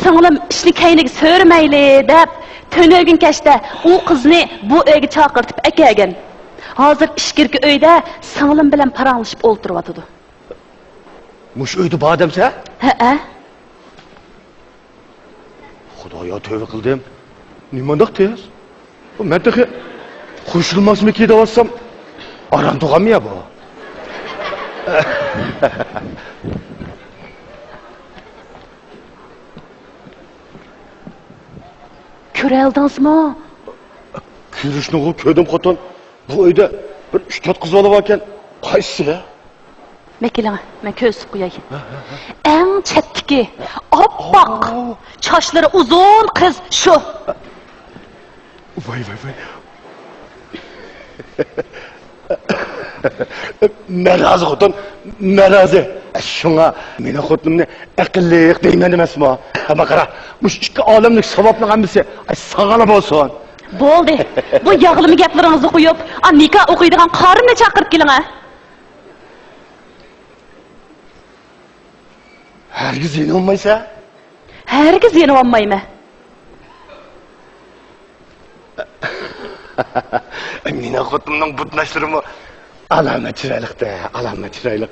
Singlim ishni kayniga so'rmayli deb Tönögün kashda u qizni bu uyga chaqirtib akagan. Hozir ishkirki uyda singlim bilan paranglashib o'ltiryotdi. Mush uyda bodamsa? Ha. Xudoyo tövbe qildim. Nimandaq tez? Men taxi qo'shilmasmiki deyotsam, aran tug'amya bu. Ko'reldingizmi? Ko'rishni ko'rdim xotin. Bu uyda bir 3-4 qiz olib ekan. Qaysi? Mekilan, men ko'z qo'yay. Eng chetdiki, oppoq, sochlari uzun qiz shu. Voy. Narazi xotin, narazi. Shunga meni xotinimni aqlliq deyman emasmi? Ama qara, bu ikki olamlik savobning hammasi sag'ala bo'lsin. Bo'ldi. Bu yog'limi gaplaringizni qo'yib, nikah o'qiydigan qorimni chaqirib keling. Hargiz yeni olmaysa? Hargiz yeni olmayman. Meni xotinimning butnashlarimi alamat chiroyliqda, alamat chiroyliq.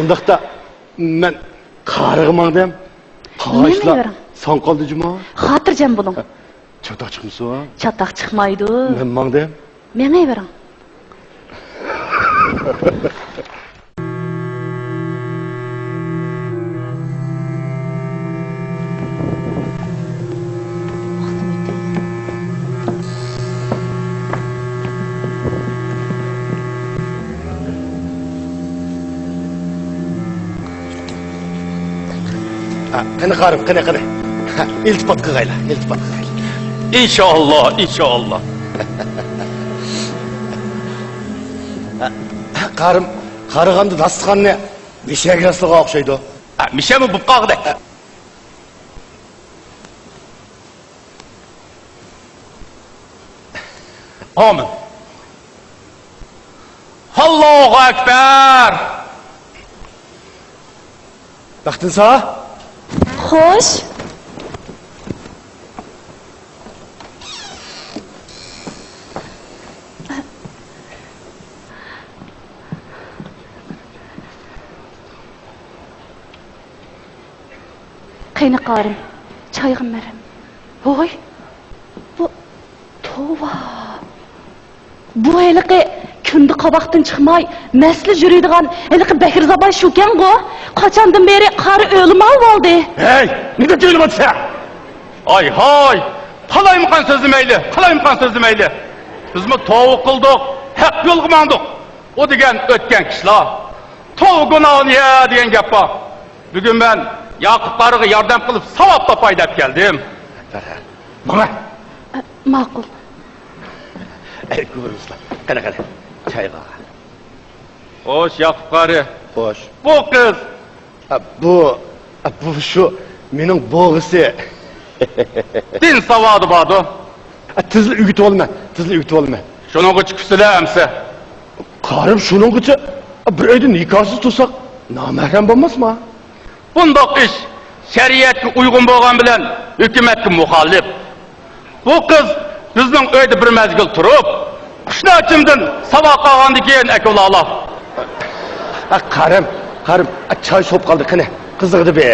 Undaqda men qarig'mangdim. Qashla. Son qoldi juma. Xotirjam bo'ling. Chatoq chiqmisiz? Chatoq chiqmaydi. Men mangdim. Menga bering. Qani qarib, qani. İltifat qilgayla, iltifat qilgayla. İnşallah. Qarig'anda dasturxonni beshagirasliga o'xshaydi. Mishami bu qog'da? Amin. Allahu akbar. Baxtin sağ? Xo'sh. Qayni qarim, choyim berim. Voy. Bu tova. Bu eliqi kundi qoboqdan chiqmay, masli yuradigan eliqi Bakirzoboy shukan bu. Qachondan beri qari o'lmay bo'ldi. Hey, nega o'lmayapsan? Ay, qalayimqan so'zlamayli. Bizmi tovuq qildik, haq yo'lga mandik. O degan o'tgan kishilar. Tovuq gunohni degan gap bor. Bugun men Yaqublarga yordam qilib savob topay deb keldim. Mana. Ma'qul. Ey ko'rishlar. Qana. Chayga. Xo'sh, Yaqub qari. Xo'sh. Bu qiz. Bu shu mening bo'g'isi. Din savodi bordi. Tizli uyit olma. Shuning uchun kusilamsa. Qarim shuning uchun bir oyda nikohsiz tursak, nomahram bo'lmasmi? Bundoq ish shariatga uyg'un bo'lgan bilan hukumatga muxolif. Bu qiz bizning uyda bir mezgil turib, qushnochimdan savob olgandan keyin ako'lalloh. Qarim, choy so'p qoldi, qani. Qiziqdi be.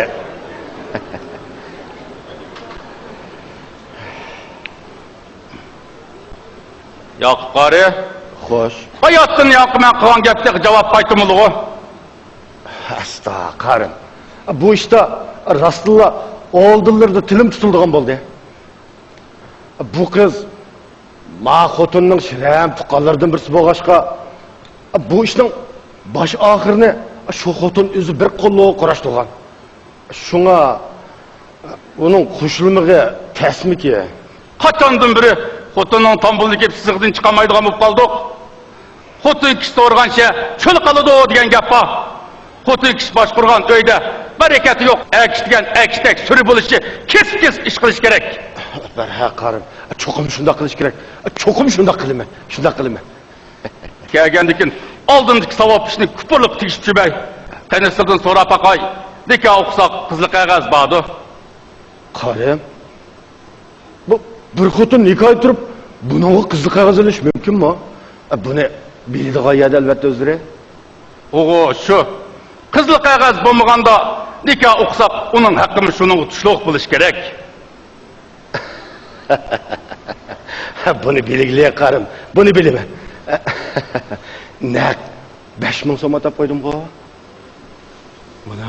Yoqub qari. Xo'sh. Hayotdan yoqib men qilgan gapga javob qaytdimmi? Asta qarim. Bu ishda Rasululloh oldinlarda tilim tutildigan bo'ldi. Bu qiz ma xotinning shiram tuqqanlardan birisi bo'lg'ashqa bu ishning bosh oxirini shu xotin o'zi bir qo'llab qarashtirgan. Shunga uning xushlumiga tasmiki. Qachondan biri xotinning tombulni kelib sizig'dan chiqamaydigan bo'lib qoldik. Xotin kishi to'rgancha cho'l qoladi degan gap bor. Xotin kishi boshqurgan uyda barakati yo'q. Akishdak suri bo'lishi, kes ish qilish kerak. Ha qarim, cho'qim shunday qilish kerak. Cho'qim shunday qilaman. Kelgandikin oldindagi savob ishni kupurliq tegishib chirbay. Qaynasirdan so'rab aqay. Nikoh o'qsoq qizli qog'oz bordi. Qarim. Bu bir xotin nikoh turib, buning qizli qog'oz olish mumkinmi? Buni biladigan yerda albatta o'zlari. O'g'o, shu qizli qog'oz bo'lmaganda nikoh o'qsoq uning haqqini shuning tushliq bo'lish kerak. Buni biligli qarim, buni bilaman. Naq 5000 so'm atab qo'ydim-ku. Mana.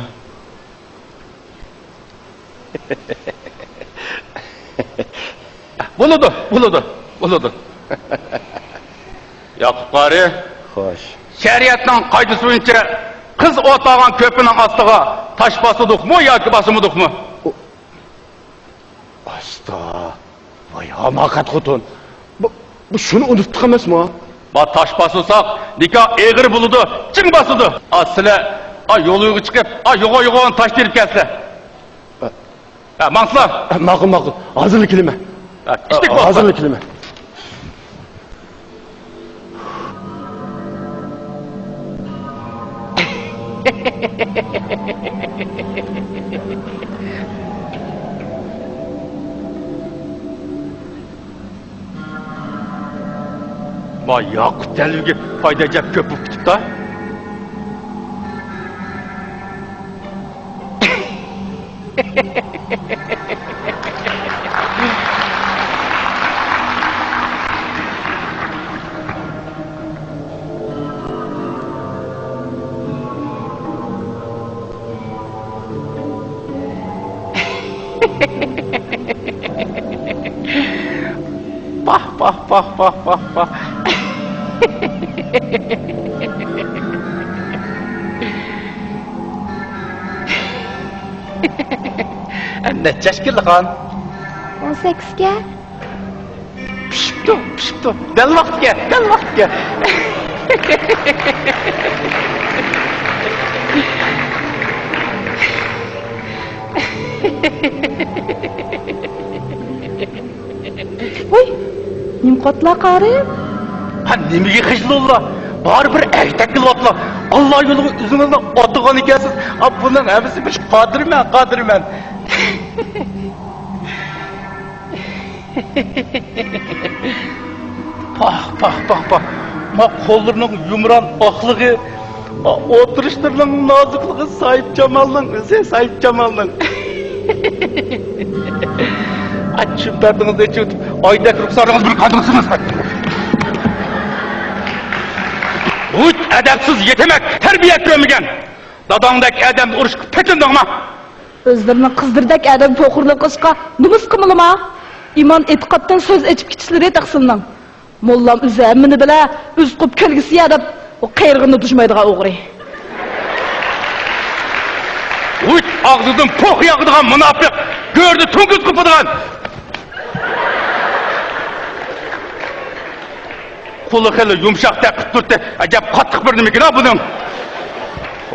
Bo'ladi. Yoqub qari. Xo'sh. Shariatning qoidasi bo'yicha qiz o'tag'an ko'pining ostiga tosh bosidikmi yoki bosimidikmi? Asta. Voy, hamoqat xotin. Bu shuni unutdik emasmi? Bu tosh bosilsak, nikoh eg'ir bo'ladi, ching bosidi. Sizlar yo'liga chiqib, yo'g'on tosh terib kelsa. Manslar. Ma'qul. Hozirlik qilma. Hozirlik qilma. Vay Yoqub dalviga foyda jab ko'p bo'lib ketibdi. Pah. Necha yoshga qilgan? 18 ga. Pishibdi. Dal vaqtga. Voy, nimqotlar qarim. Nimaga xijlollar? Baribir aytak qilyaptilar. Alloh yo'liga o'zingizni otgan ekansiz. Buning hammasi bir qodirman. Pah. Ma qo'llarining yumron oqligi, o'tirishlarning nozikligi Said Jamolning. Açıp derdiniz de çıktı. Aydak ruhsarınız bir kadınsınız. Bu edepsiz yetemek, terbiye etmeyen. Dadandaki edem uruş petindin mi? Özlerine kızdırdak adam pokurlu kızka numus kımılı mı? İman etikattan söz içip geçişleri taksınlar. Mollam üzemini bile üzküp kölgisi yadap o kayrığını düşmeydiğe uğrayı. Uç ağzıdın poh yakıdığın münafık. Gördü tüngüz kıpıdığın. Kulu kılı yumuşak da kıttırdı. Acaba kattık bir demek ne bunun?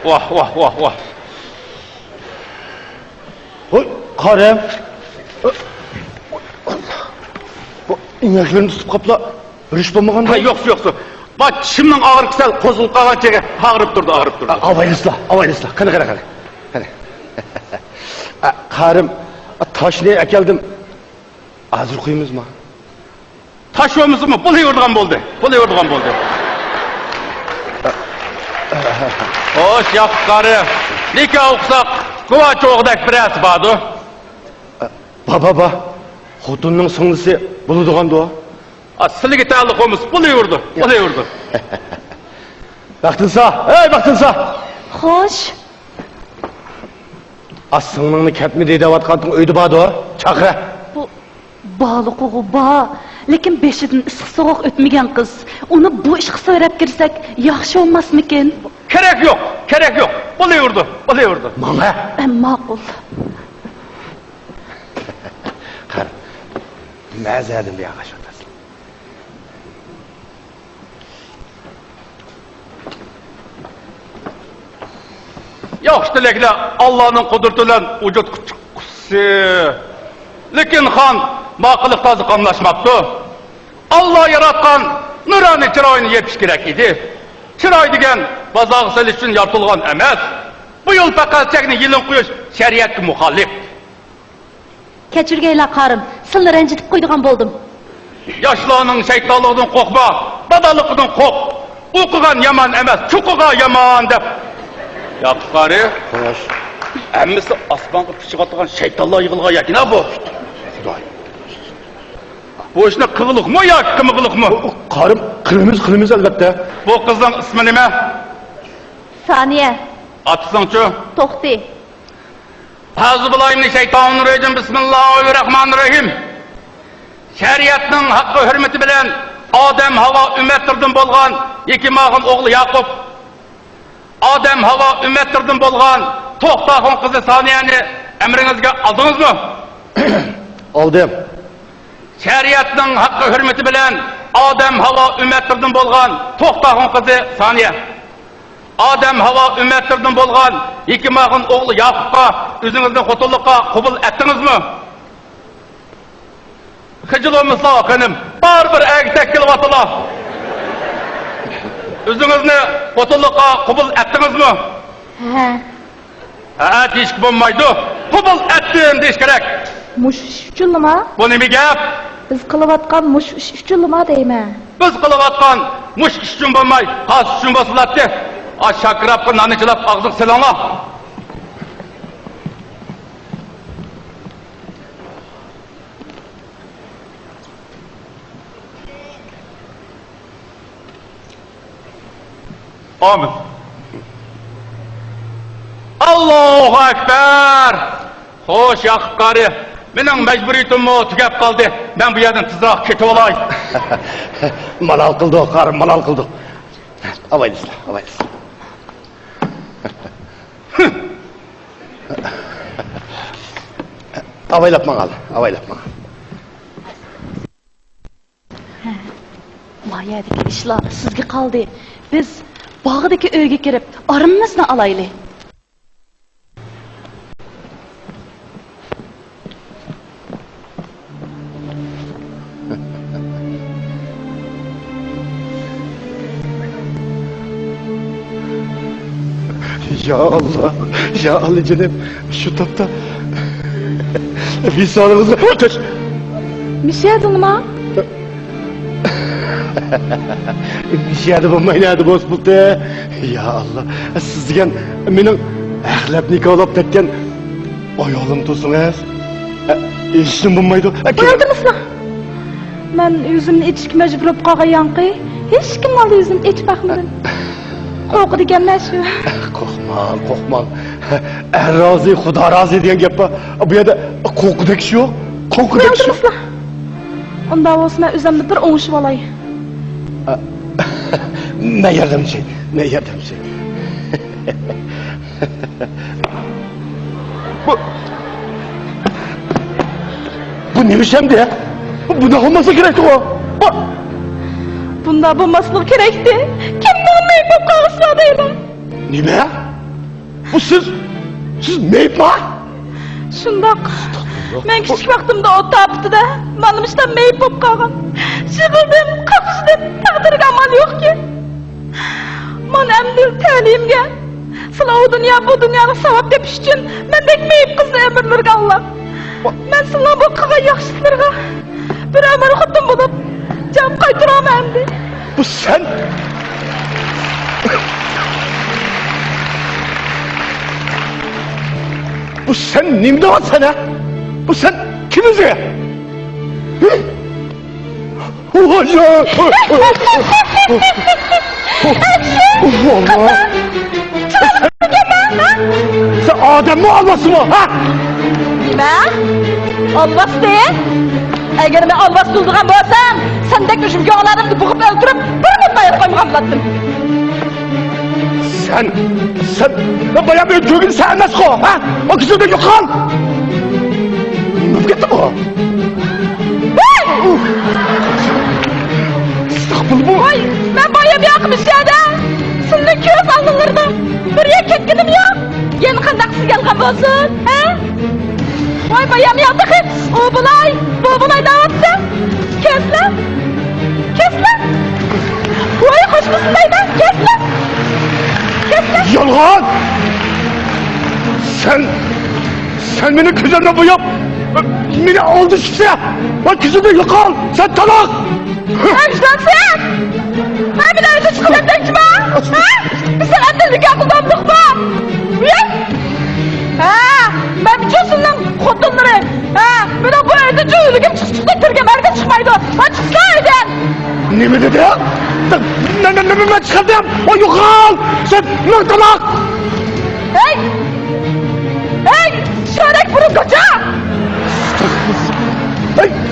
Vah. Oy, karım. Bu ineklerini tutup kapla. Bir iş bulmagan da. Yok. Bak şimdinin ağır kısal kozulup kalan çeke ağırıp durdu. Avaylısla. Kane. Hadi. Karım, taş ne ekeldim? Hazır koyumuz mu? Taş yolumuzu mu? Bulu yorduğun buldu. Hoş yap karı. Nikah okusak, kuva çoğudak biraz bağdı. Baba, Xotunning singlisi bo'ladigan-da. Sizlarga taalluqimiz bo'laverdi. Baxtınsa, ey baxtınsa. Xo'sh. Asыңningni ketmi deyotganning uyda bordi, chaqira. Bu baliqo'g'u bor, lekin beshidan issiq sovuq o'tmagan qiz. Uni bu ishga so'rab kirsak yaxshi bo'lmasmikin? Kerak yo'q. Bo'laverdi. Mana. Ma'qul. Qara. Mazadim yaqash otasi. Yaxshi tilaklar Allohning qudrati bilan vujud kuchsi. Lekin xon ma'qillik tozi qamlashmabdi. Alloh yaratgan nuroniy chiroyini yepish kerak edi. Chiroy degan bozog'i silish uchun yaratilgan emas. Bu yo'l faqat chakni yilin qo'yish shariatga muxolif. Kechirgaylar qarim, sizlarni ranjitib qo'ydigan bo'ldim. Yoshlarning shaytonligidan qo'rqma, badalligidan qo'rq. O'qigan yomon emas, chuqiga yomon deb. Yaqqari, Xo'sh. Әммесі аспанға пішіп атылған шайтанлар йығылған яки на bu? Bu işine kıvılık mı ya kımıgılık mı? Karım, kılımız elbette. Bu kızın ismi nime? Saniye. Atısın şu? Tohti. Hazıbılayimni-şeytanirracim. Bismillahirrahmanirrahim. Şeriatның hakkı hürmeti bilen Adem hava ümmettirdim bolgan iki mağın oğlu Yakup. Adem hava ümmettirdim bolgan Tohtağın kızı Saniyeni emrinizge aldınız mı? Aldım. Şeriatның hakkı hürmeti bilen Adem hava ümmettirdim bolgan Tohtağın kızı Saniye. Adem hava ümmettirdim bolgan iki mağın oğlu Yakup'a özünüzün kutulluğa kubul ettiniz mi? Hıcılığımızla efendim, bar bir erkek kilvatıla. Özünüzünü kutulluğa kubul ettiniz mi? Deyişki bulmaydı. Kubul ettim deyiş gerek. Muş iş üçünlü mü? Bu ne mi gap? Biz kılıvatkan muş iş üçünlü mü deyme? Biz kılıvatkan muş iş üçün bulmay, kas üçün basılattı. Şakırapkı nanıcılap ağzın selamla. Amin. Allahu Ekber. Hoş Yakup qarı. Mening mecburiyetim o tugab kaldı. Ben bu yerden tezroq ketib olay. Malal kıldı o karım, malal kıldı. Avaylısın. Avaylapma qal, avaylapma. Mayadagi ishlar sizga qoldi. Biz bog'dagi uyga kirib, arimizni olaylik. Ya Allah canım, şu tapta visanınızı ateş. Bir şey edin mi? Bir şey adı bulmayın bozbuldu. Ya Allah, siz degan mening ahlab nikohlab tekkan ayolim tursingiz. Eshitdim bulmaydi. Buyurdunuzlar. Ben yüzümni içki mecbur olup qolganyanqi, hech kim oldi yüzümni içip bakmadım. Qo'rqi deganlar shu. Qo'rqmang. Er rozi, Xudo rozi degan gap bor. Bu yerda qo'rqudek ish yo'q. Qo'rqudek ish yo'q. Unda bo'lsa men o'zimni bir o'ngishib olay. Ne yardımcı. Bu ne biçim de? Bu ne olması gerekti o? Bunda bulmasılık gerekti. Kim bulmayıp bu kağısladıydı? Ne be? Bu siz meyip mi? Şundak. Ben küçük vaktimde o taptı da, benim işte meyip olup kalgan. Şıkıldım, kapıştım, takdırga amal yok ki. Ben emdir taliyimge. Sıla o dünya bu dünyada savap depiş için, ben dek meyip kızı emirlerge Allah. Ben sıla bu kığa yakışıklarga bir ömür kuttum bulup, can kaydıram emdi. Bu sen... Bu sen nimde var sana? Bu sen kimiz ya? Sen Adem mi alması mı? Ha? Nima? Olmaz de. Agar men olmaz bo'lgan bo'lsam, sendek o'shimga olarimni bo'g'ib o'ldirib, bir minutda qo'ymagan bo'lardim. Sen bayağı bir kökün sen nasıl ko? Ha? O kızı da yok al. Ne gitti bu? Estağfurullah. Oy, ben bayağı bir akım istedim. Senin köz alınırdı. Buraya ketkinim yok. Yeni kandaksız gelgen olsun. He? Oy bayağı mı yaptık? O bulay ne yaptı? Kesle. Oy hoş musun daydan? Kesle. Yalgan! Sen beni kızımla bu yap! Beni aldı işte! Bak kızımı yok al! Sen talak! Vicdan sen! Ben bir daha çıkıp denk mi? Biz sen annelik akıldandık mı? Ben biliyorsundan kodunları. Ben de bu evde cüğülüğüm çıkıştıkta Türgemer'de çıkmaydı. Ben çıksa evden. Ne mi dedi ya? Ne çıkardım? O yok al! Sen ne talak! Hey! Şörek burun koca!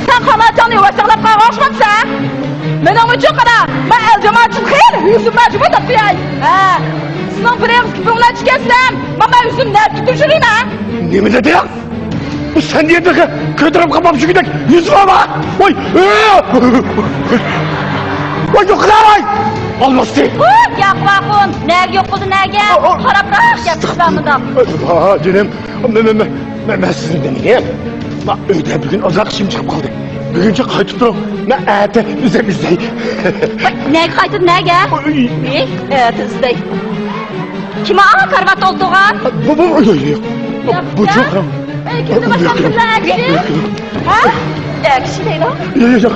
Sen kanacanı yuvasıqlap qağaşmadın sen? Ben onun için qara, ben el cemaatçın xeyli, yüzüm məcbur da fiyay. Sizin birimiz kipimle çıkesem, ben yüzüm nerede düşüreyim ha? Ne mi dedi ya? Sen niye de kötürüm kapam şu gidek yüzüme bak! Oy! Oy yok lan! Olmaz değil! Yak bakın, ne yok oldu ne gel? Harap bırak yapmışlar mı da? Ha canım, ben sizin demeyeyim. Bak öyle bugün azak işim çıkıp kaldı. Bugünce kaytıp durum. Ne ete üzerimizdeyim. Ne kaytın ne gel? Evet üzdey. Kime ağa karvat olduğun? Bu çok ram. Kimde başlamsınlar ekşi? Ha? Ekşi değil o? Yok.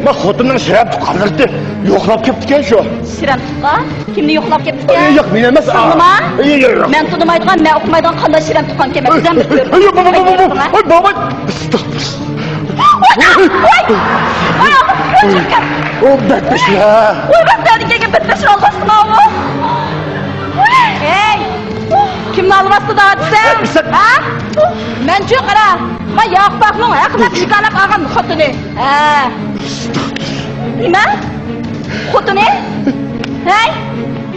Ben xotundan şirem tukarlıktı. Yoklap keptiken şu. Şirem tutka? Kimni yoklap keptiken? Yok, men emas. Sınıma? Yok. Men tunumaydıgan, men okumaydıgan qanday şirem tutkan kemek? Bizden bitiyorum. Yok, baba. Oy, o betmiş ya. Oy, ben sevdikege bitmişin olmasın oğlum. Hey! Kimni almasın da hadise? Ha? Men çok ara. Ben Yaqub'un ayakına çıkanıp ağam xotunu. Nima? Xotunu? Hey!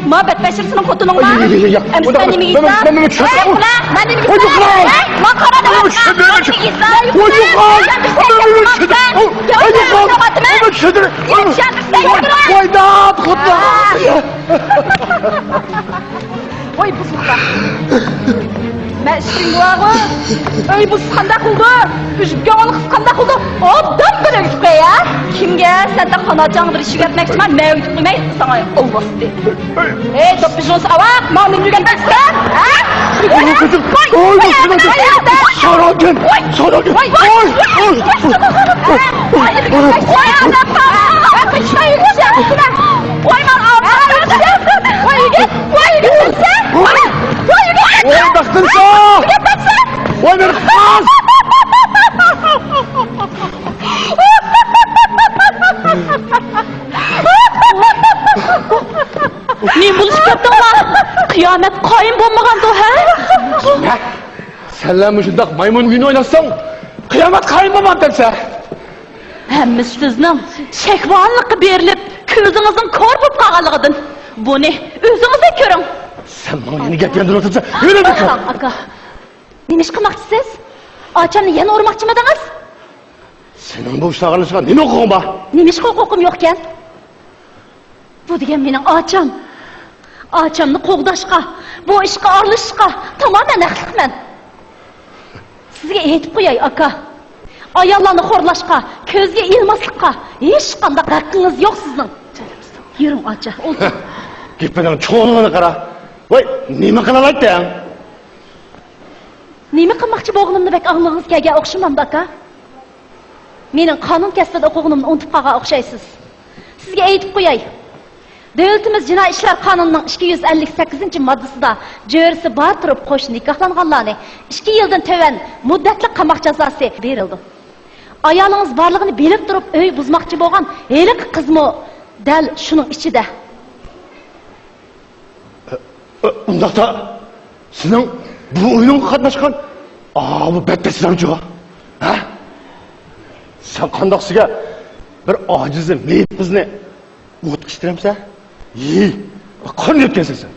Ma betbeşirsin xotunun ma? Emsi ben nimi gitsin? Hey, ulan! Ben nimi gitsin? Hey! Ma kara da gitsin? Ben nimi gitsin? Oy bu sıkta. Ben işin duağı. Oy bu sıkanda kıldı. Üçüpke onu kıskanda kıldı. Odan böyle üçüpke ya. Kimge sen de kanacağın bir işi görmek için ben mevcut duymayı sana olmaz dedi. Hey topuşunuz avak. Mağlum yügen ben sen. Ha? Oy bu sıkta. Sonra gel. Oy baktın sen! Oy bir kız! Men buluşup ketdingmi? Qiyomat qoyim bo'lmagandu ha? Senle müşündak maymun günü oynasın, kıyamet kayınmamam derse. Hemmiz sizning shakvonliqqa berilib, ko'zingizning ko'r bo'lib qolganligidan. Buni o'zingiz ko'ring. Sen bana yeni getirdin otursa, yürü bir kız. Aka, nima ish qilmoqchisiz? Ochamni yana urmoqchimidingiz? Senin bu işlerini ne okuğun ba? Nima ish huquqim yo'q ekan? Bu degan mening ocham. Ochamni qo'g'dashga, bu ishga aralashishga tamamen haqliman. Sizga aytib qo'yay, aka. Ayollarni xo'rlashga, ko'zga ilmaslikqa hech qanday haqqingiz yo'q sizning. Yuring, ocha, o'tir. Gitmeden çoğunluğunu kara. Vay, nime kılalaydı ya? Nima qilmoqchi bo'lganimni bek aqlingiz kelgan o'xshamamda aka. Mening qonun kasbida o'qig'inimni unutib qolgan o'xshaysiz. Sizga aytib qo'yay. Davlatimiz Jinoiy ishlar qonunining 258-moddasida jo'risi bor turib qo'shni nikohlanganlarni 2 yildan to'van muddatli qamoq jazosi berildi. Ayolunuz barlığını bilip durup öy buzmakçı boğan helik kız mı del şunun içide? Undaqda sizning bu o'yinga qatnashgan bu battasizamchi ha? Sen qandoqsiga bir ojizni meyit qizni o't qishtiramsan? Qanday o'tgansan sen?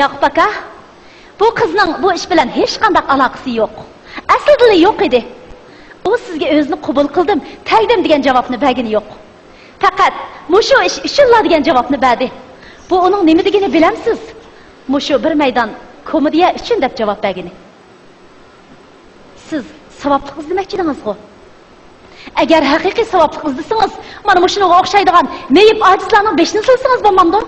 Yo'q aka. Bu qizning bu ish bilan hech qanday aloqasi yo'q. Aslida yo'q edi. U sizga o'zini qabul qildim, tagdim degan javobni bergani yo'q. Faqat mushu ish uchunla degan javobni berdi. Bu uning nima degani bilamsiz? Mushu bir maydon komediya uchun deb javob bergani. Siz savobli qiz demoqchi edingiz-ku. Agar haqiqiy savobli qiz desangiz, mana mushuga o'xshaydigan meyib ojizlarning beshini silsangiz bo'lmamdi?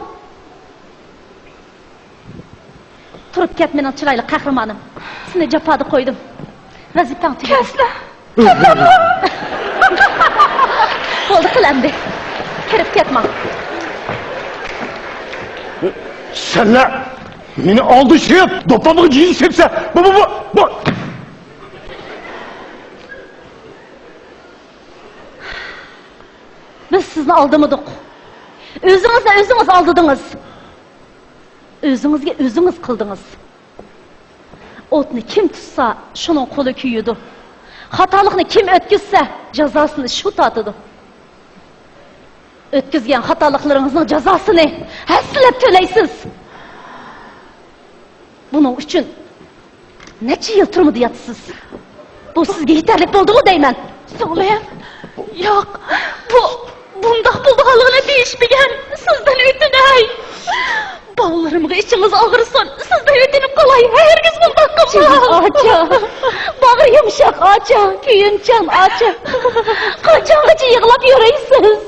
Turib ket mening chiroyli qahramonim. Sizni jafoda qo'ydim. Vazifang tugadi. Kasla. Bo'ldi qilamdi. Kirib ketma. Senlar meni aldashib, dopamga jiz sepsa, bu. Biz sizni aldamadık. O'zingiz aldadınız. O'zingizga o'zingiz qildingiz. O'tni kim tutsa, şunun qo'li kuyidi. Xatolikni kim o'tkazsa, jazosini shu tortadi. O'tkazgan xatoliklaringizning jazosini haslab to'laysiz. Buning uchun necha yil turmadi yatsiz. Bu sizga yetarli bo'ldimi deyman. So'g'layam. Yo'q, bundoq bo'lganligini deyishmagan. Sizdan o'tinay. Bağlarımga içiniz ağrısın. Sizden ödenip kolay. Herkes bundan qilmang. Acha. Bag'ri yumshoq acha. Kuyuncan acha. Qachongacha yig'lab yuraysiz?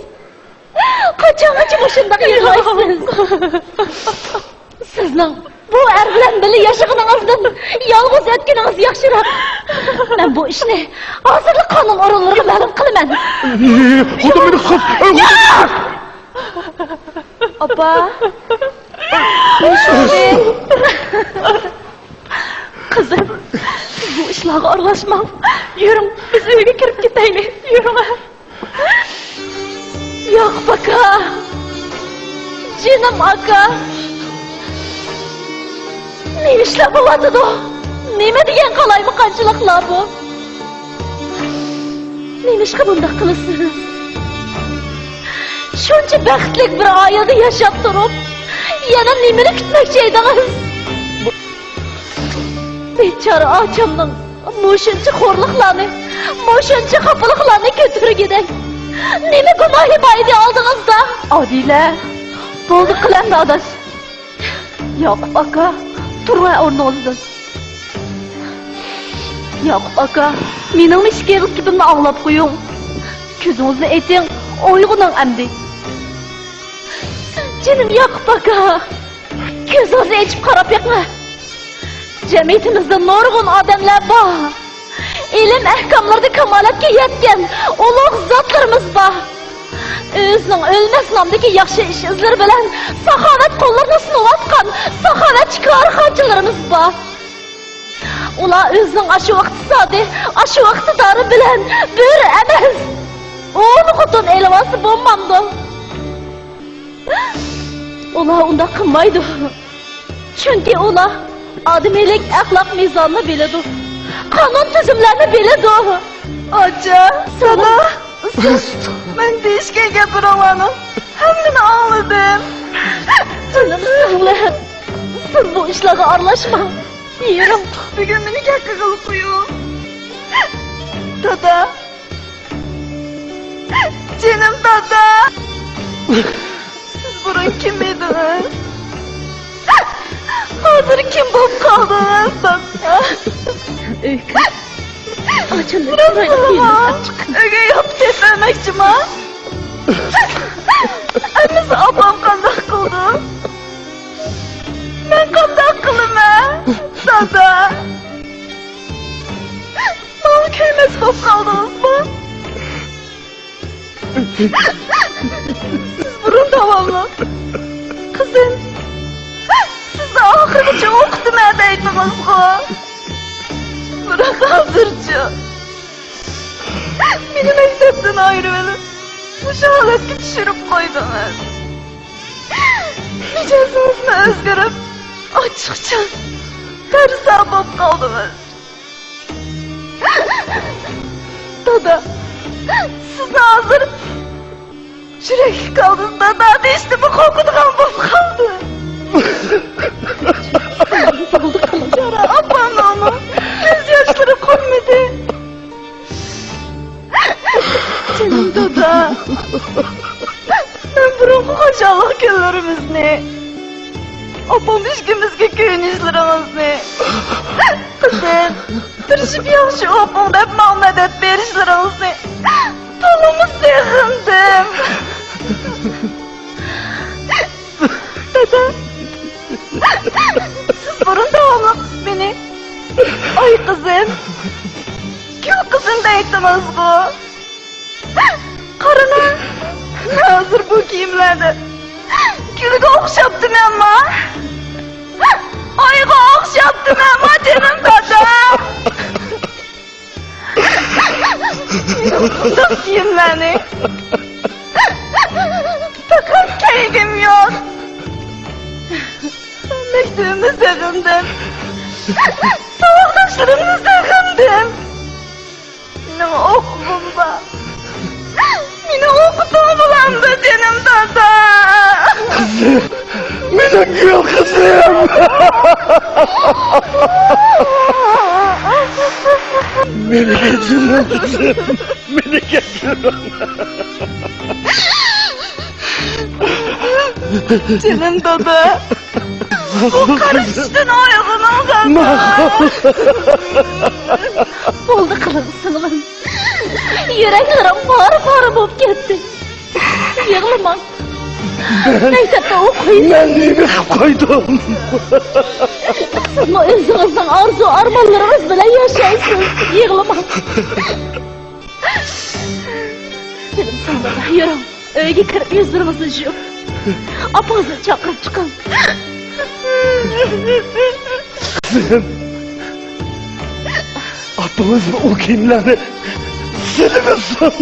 Qachongacha mushundaq yig'laysiz? Sizning bu er bilan birga yashaganingizdan yolg'iz o'tganingiz yaxshiroq. Men bu ishni hozirlik qonun organlariga ma'lum qilaman. Xudo meni qiz. Opa. Kızım, siz bu işlerle arlaşmam. Yürüm, biz eve kirip gideyim. Yürüm. Yok baka. Canım aka. Ne işler buladı da? Neme diyen kolay mı kancılıklar bu? Neymiş ki bunda kılısınız? Şunca bəxtlik bir ailede yaşap durup yana nimini kütmekçeydiniz. Beçara açamның moşunca xorluqlarını, moşunca kapılıqlarını götürü gidek. Nemi günahı baydı aldınız da? Adile, boldu kılan da adaş. Yakup aka, durma ornozdan. Yakup aka, mening mishkerlik gibimni ağlap qo'ying. Ko'zingizni eting, o'yg'uning amdi. Canım Yakup aka, ko'zingizni echib qarab yoqma. Cemiyetimizde nurgun adamlar var. İlim ahkamlarda kamalatga yetken ulug' zotlarimiz var. O'zining o'lmas nomdagi yaxshi ish izlari bilan saxovat qo'llarini sinayotgan saxovatchi korxonchilarimiz bor. Ular o'zining ashu iqtisodiy, ashu iqtidori bilan bir emas, o'n xotin elvasi bo'lmamdi. Ular unda qilmaydi. Chunki ular adamilik axloq mezonini biladi. Qonun tuzumlarini biladi. Acha, sana men deyishga gapiraman. Hammani angladim. Canım singlim, siz bu ishlarga aralashma. Yerim, bugun meni yakka qilib qo'ying. Dada. Canım dada. Siz burun kim ediniz? Hazır kim bo'lib qoldingiz dada? Açın öge yap dememişman. Annesi ablam qanday qildi? Men qanday qilaman? Dada. Meni ko'rmas bo'lib qoldingizmi? Siz burun davomli. Qizim. Sizni oxirigacha o'qitdim deydingiz-ku. Biroq hozircha meni maktabdan ayirib olib, o'sha holatga tushirib qo'ydingiz. Mijozimizni o'zgarib, ochiqcha tarsa bo'lib qoldingiz. Dada, sizni hozir yurakli qoldingiz, dada deyishni qo'rqadigan bo'lib qoldi. Yara, opam, ko'z yoshlari qo'ymadi. Canım dada, ben burunqi xo'jalik kunlarimizni, opam ishimizga ko'yinishlarimizni, qizim, tirishib yaxshi opam deb ma'nodat berishlarimizni to'limiz sevindim. Dada, siz burun davomli beni ay qizim, gul qizim deytdingiz-ku. Qarana, hozir bu kiyimlarda gulga o'xshabdimi amma? Oyga o'xshabdimi amma dedim dada. Bu kiyimlarni faqat kiygim yo'q. Mektubimni sevdim. Savoqdoshlarimni sevdim. Mening o'quvim bor. Meni o'qitib bo'lamdi dedim dada. Qizim, mening gul qizim. Meni kechiring qizim, meni kechiring. Canım dada. Bu karıştın ayağını aldım. Bo'ldi qiling singlim. Yuraklarim pora bo'lib ketdi. Yig'lamang. Maktabda o'qiysiz. Men nima qilib qo'ydim? Siz o'zingizning orzu armonlaringiz bilan yashaysiz. Yig'lamang. Keling singlim, yuring. Uyga kirib yuzimizni yuvib, opangizni chaqirib chiqing. Qizim, opamizning o kiyimlarni silmasin.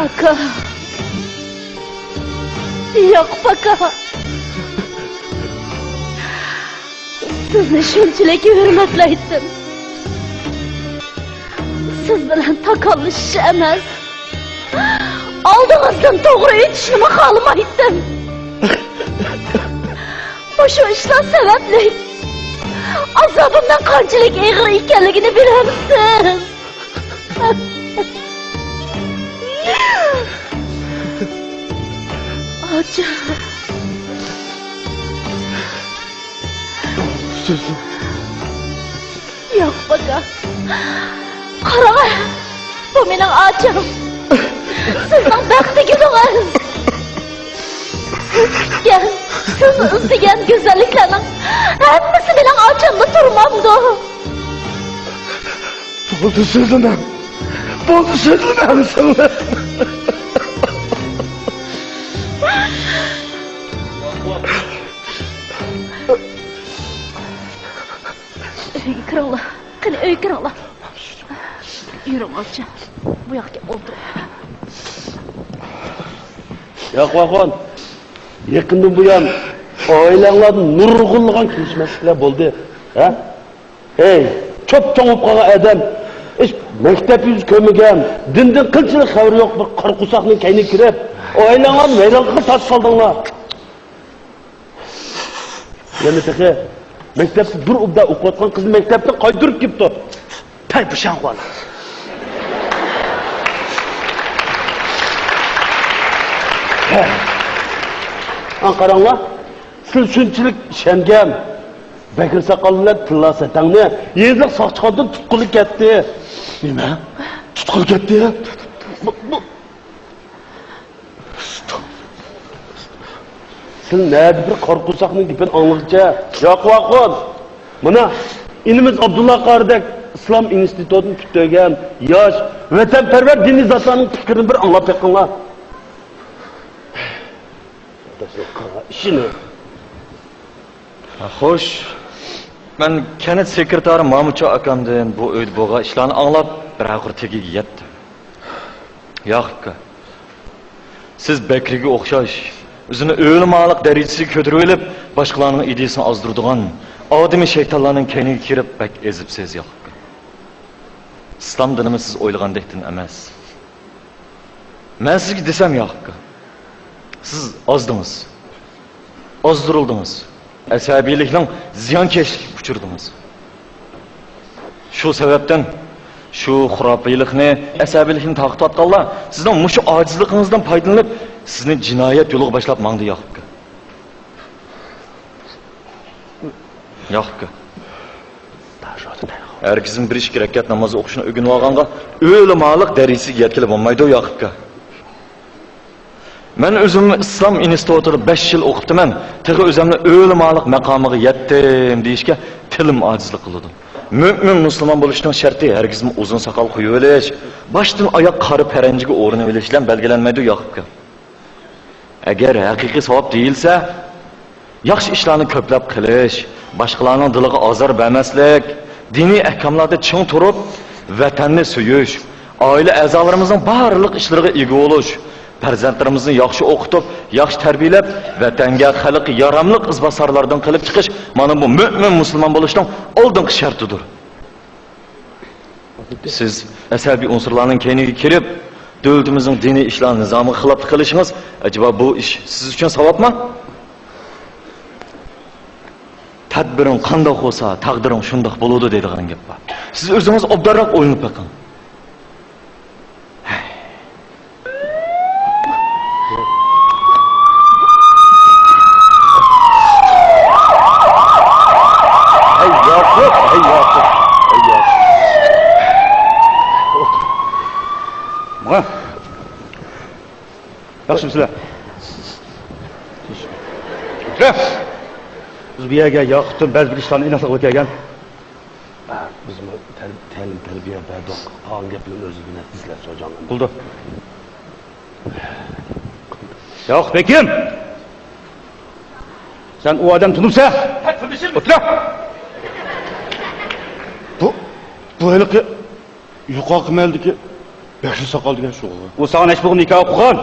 Aka. Yo'q aka. Sizni shunchalik hurmatlaydim. Siz bilan takallish emas. Oldingizdan to'g'ri yetishni xohlamaydim. O'sha ishlar sababli azobimdan qanchalik og'ir ekanligini bilamsiz. Acha. Sözüm. Yo'q aka. Qarang, bu mening ocham. Sizning baxtingiz. Siz istagan go'zalliklarning hammasi bilan ochamda turmamdi. Bo'ldi so'zimam. Bo'ldi so'zimam senga. Uyga kiringlar. Qani uyga kiringlar. Yuring ocham. Bu yoqqa o'tir. Yaqvaxon, yaqindan buyon oilanglarning nurg'unlagan kelishmasliklar bo'ldi. Ha? Ey, cho'p-cho'ng bo'lib qolgan odam, ish maktab yuz ko'migan, dindan qilchilik xabar yo'q bir qarqusoqning kayniga kirib, oilanglarni vayronga tasib qoldinglar. Yana texe maktabda bir obda o'qiyotgan qizni maktabdan qaytarib kelibdi. Tay pishan qol. Qaranglar, siz shunchalik ishongan Bakir soqollar tilla satangni yezliq soqchiqondan tutqilib ketdi. Nima? Tutqilib ketdi? Siz nerede bir qarqusoqning gapini anglag'cha, yo'qvaqon. Mana inimiz Abdullah Qardek İslam institutini tutgan, yosh vatanparvar diniy zotlarning fikrini bir anglab beqinglar. ishini. Xo'sh, men kanat sekretari Mahmudjon akamdan bu uyda bo'lgan ishlarni anglab, bir og'ir tegiga yetdim. Yo'q, siz Bekriga o'xshash, o'zini o'limalik darajasiga ko'tarib olib, boshqalarning ideyasini ozdiradigan odamiy shaytonlarning kayniga kirib bak ezibsiz yo'q. Islom dinimi siz o'ylagandekdan emas. Men sizga desam yo'q. Siz ozdingiz. Ozdirildingiz. Asabiylikning ziyonkashlik uchirdingiz. Shu sababdan shu xurofiylikni, asabiylikni taqib atganlar sizning mushu ojizligingizdan foydalanib, sizni jinoyat yo'liga boshlab mangdi yo'q. Yo'q. Herkesin bir ish rakat namozi o'qishini o'rganib olganga o'limalik darajasiga yetkilib bo'lmaydi yo'q. Men o'zimni islom institutida 5 yil o'qibdiman. Tig'i o'zimni o'limalik maqomiga yetdim deyishga tilim ojizlik qildim. Mo'min musulmon bo'lishning sharti herkesmi uzun soqol qo'yib olish, boshdan oyoq qari paranjiga o'rnini olish bilan belgilanmaydi yo'q. Agar haqiqiy savob deyilsa, yaxshi ishlarni ko'plab qilish, boshqalarning diliga ozor bermaslik, diniy ahkomlarda ching turib, vatanni suyish, oila a'zolarimizning barliq ishlariga ega bo'lish, farzandlarimizni yaxshi o'qitib, yaxshi tarbiyalab, vatanga, xalqqa yaramli izbosarlardan qilib chiqish mana bu mo'min musulmon bo'lishning oldingi shartidir. Siz asabiy unsurlarning keyniga kirib, davlatimizning diniy ishlar nizomiga xilof qilishingiz, acaba bu ish siz uchun savobmi? Tadbiring qanday bo'lsa, taqdiring shundoq bo'ladi deydigan gap bor. Siz o'zingiz obdarroq o'ylanib boqing. Yaxshimsizlar? Biz bu yerga yoqib ba'zi bir ishlarni inoqlik o'tgan. Biz ta'lim tarbiya berdik. Qon gaplar o'zi bilan sizlar so'jon. Bo'ldi. Yo'q, Bekim. Sen o adam tunursa, o'tla. Bu haliqi yuqoq qilmaydiki, 5 soqol degan shu. O sana ish bo'lgan nikoh o'qigan.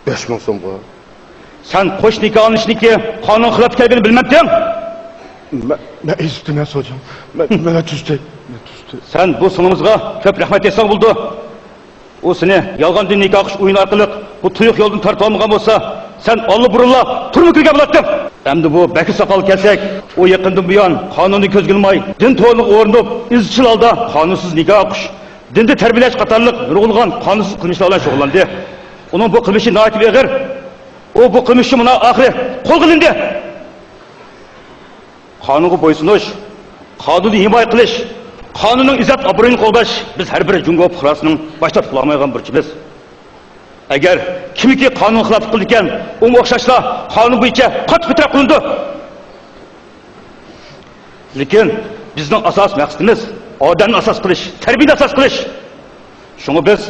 5000 so'm bu. Sen qo'sh nikohnishniki qonun xilaf kelganini bilmabding? Men eshitdim so'jam. Men tushdi. Sen bu sinimizga ko'p rahmat etsang bo'ldi. O seni yolg'on din nikoh qilish o'yin orqali bu tuyuq yo'ldan tortib olmagan bo'lsa, sen olli burunla turma kirgan bo'larding. Endi bu Bekir soqol kelsak, o yaqindan buyon qonunni ko'zga ilmay, din to'liq o'rnib, izchil holda qonunsiz nikoh qilish, dinni tarbiyalash qatorliq nurg'ulg'an qonunsiz qilmishlar bilan shug'ullandi. Uning bu qilmishi nihoyat og'ir. O bu qilmishi mana oxiri qo'l qilindi. Qonunga bo'ysunish, qonunni himoya qilish, qonunning izzat obro'yini qo'llash biz har bir Jungo fuqarosining boshqa qilolmaydigan burchimiz. Agar kimiki qonun xilof qildi ekan, unga o'xshashlar qonun bo'yicha qattiq taraf qilindi. Lekin bizning asos maqsadimiz odamni asos qilish, tarbiyani asos qilish. Shunga biz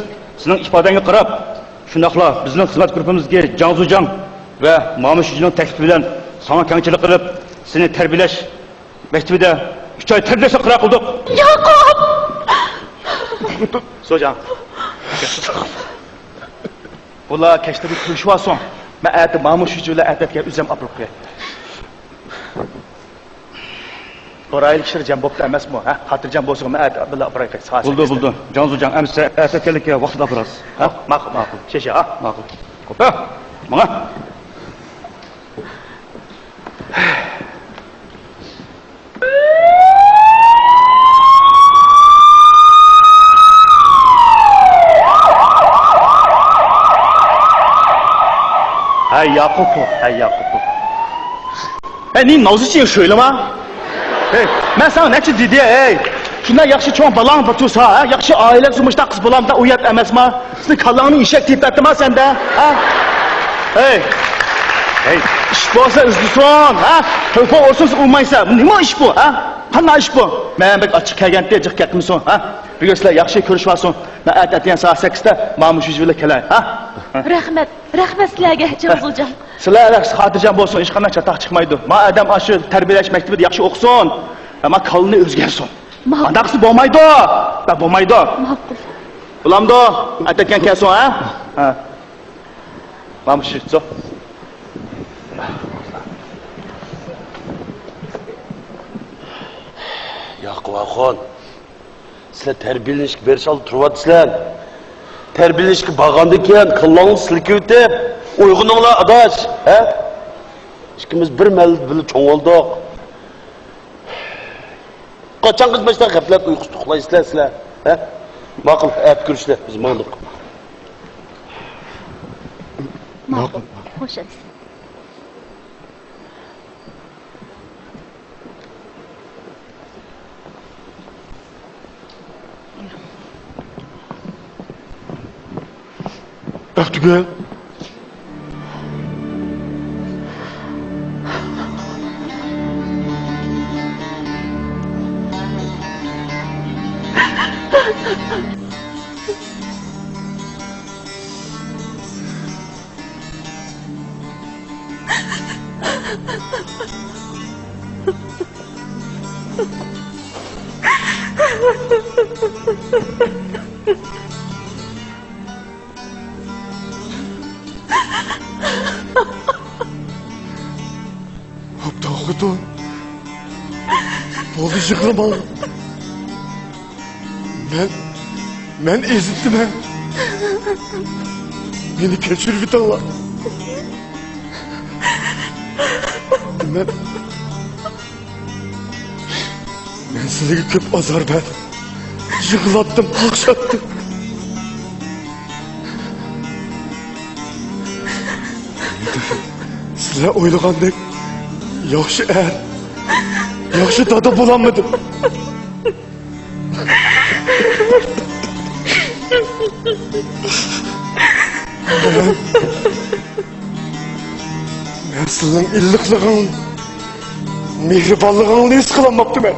sizning ifodangizga qarab, shundaqla bizning xizmat guruhimizga Janzujan va Mamushining taklifi bilan sana kengchilik qilib, seni tarbiyalash maktabida 3 oy tarbiyasi qira qildik. Yo'q. So'jan. Bular kechda bir ko'rishib olsin. Men aytdi Mamushiy bilan aytibga o'zim olib qo'yay. Qoraylik ishlar jam bo'pti emasmi? Ha, xotirjam bo'lsin, men aytib bilan olib qo'yay. Bo'ldi. Janzujan amsa aytibganlikka vaqtida borasiz. Ha, ma'qul. Shesha, ha, ma'qul. Xo'p. Mana. Hey Yakup. Hey, nin nazıcı söyleme. Hey, ben sana ne dedi hey? Şundan yaxşı çoğun balan bakıyorsa, ha? Yaxşı aile sumuşta kız bulam da uyap emesma. Sizin kalağını işek teyip ettima sende, ha? Hey, iş bu olsa üzlüsün, ha? Tövbe olsun olmaysa, ne iş bu, ha? Qanday iş bu? Ben bek açık kelgende cık ketmişsin, ha? Bir gözler yaxşı görüşüp alsın. Ben erteten saat 8'de mamuş yüzüyle kelay. Ha? Rahmet sizlarga Cansucan. Sizlar xotirjam bo'lsin, hech qanday chataq chiqmaydi. Ma adam aşı tarbiyalash maktabida yaxshi o'qisin. Ama qalini o'zgarsin. Andaqsi bo'lmaydi. Da bo'lmaydi. Ma'qul. Bulamdo, erteten kelsin, ha? Ha. Mamuş, so. Yaqubxon, sizlar tarbiyalanishga berish olib turibsizlar. Tarbiyalanishga borgandan keyin qillangiz silkib o'tib, uyg'uninglar adash, ha? Ikkimiz bir mal bilib cho'ng oldik. Qachon qizmashda g'aflat uyqusi uxlaysizlar sizlar, ha? Ma'qul, aytib ko'rishlar, biz ma'lum. Ma'qul. Xo'sh. Baktıgel. Abdağıdan Boldu yıkılmalı. Ben ezittim he. Beni keçir bir Allah. Ben size köp azar ben. Yıkılattım, akşattım. Sizler oylagandek yaxşı er, yaxşı tadı bulamadım. Ben sizin illiqliğin, mehribanlığını his kılamaptım ben.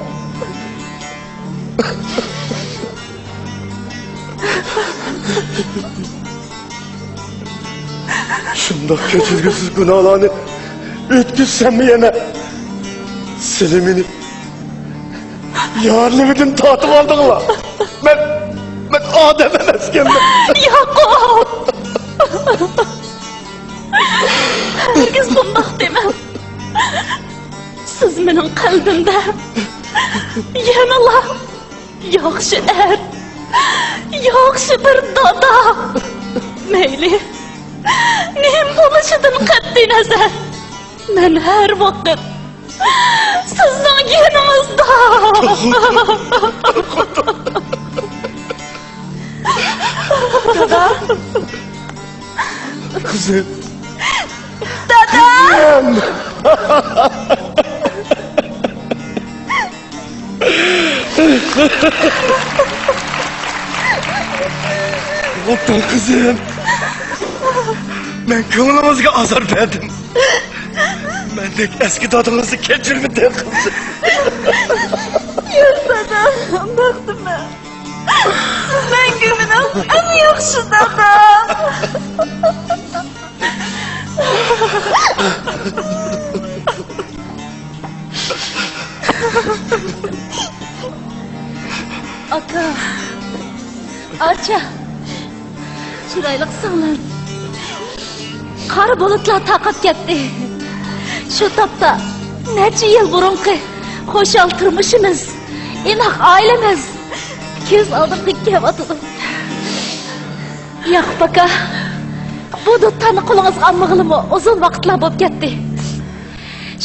Şundak keçirgisiz günahlarını ötküzsem mi yine? Selimini yarlimidin tahtım aldığıla. Ben Adem emezken ben. Yakup! Herkes bundak demem. Siz benim kalbimde yanıla yaxşı er, yaxşı bir dada. Meyli, neyim buluşudun qat'i nazar. Ben her vakit sizden yanımızda. Dada. Kızım. Dada. Aptal kızım. Ben kılınımızga azar verdim. Bendeki eski tadınızı geçirmedi kızım. Dada, baktım ben. Ben gümünüm en yaxşı dada. Aka, Arça, chiroyliqsanlar. Qora bulutlar taqib ketdi. Shu topda necha yil burunqi xo'shal turmushimiz, inoq oilamiz ko'z oldimga kelyotdi. Yo'q aka, bu dutlarni qo'lingizga olmag'ilimi uzun vaqtlar bo'lib ketdi.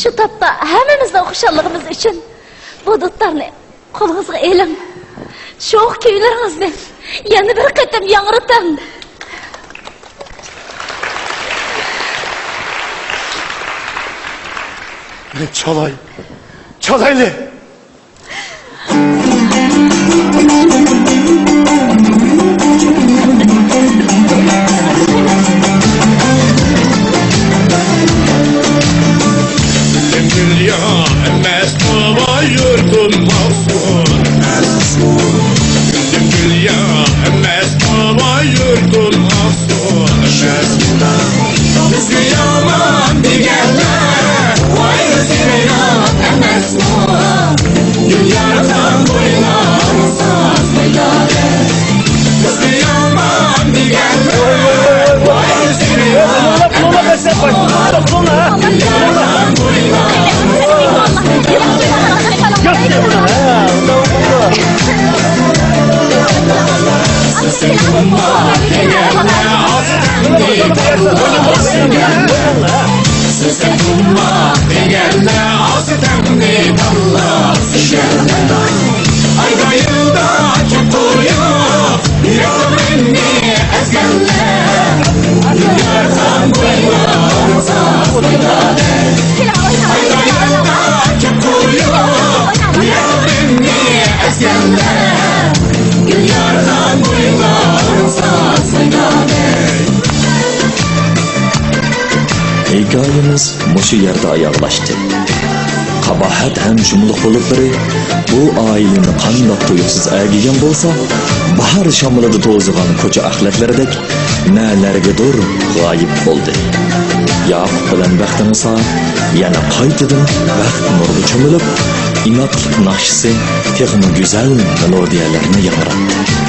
Shu topda hammamizning xushalligimiz uchun bu dutlarni qo'lingizga eling. Sho'x kuylaringizni yana bir qatam yangrating. Ne çalay, çalaylı. Dünya mest hava yurdum mahzun. Dünya mest Hikayemiz muşu yerde ayaklaştı. Kabahat hem jumluq bulutları bu aileni qandoq tuyuqsiz əgigan bolsa, bahar şamılida to'zigan ko'cha axlatlaridek nalargadir g'oyib bo'ldi. Yoqup bilan Baxtiniso yana qaytadan baxt nuriga cho'milib, inotlik naqshisi texmi go'zal melodiyalarni yangiratdi.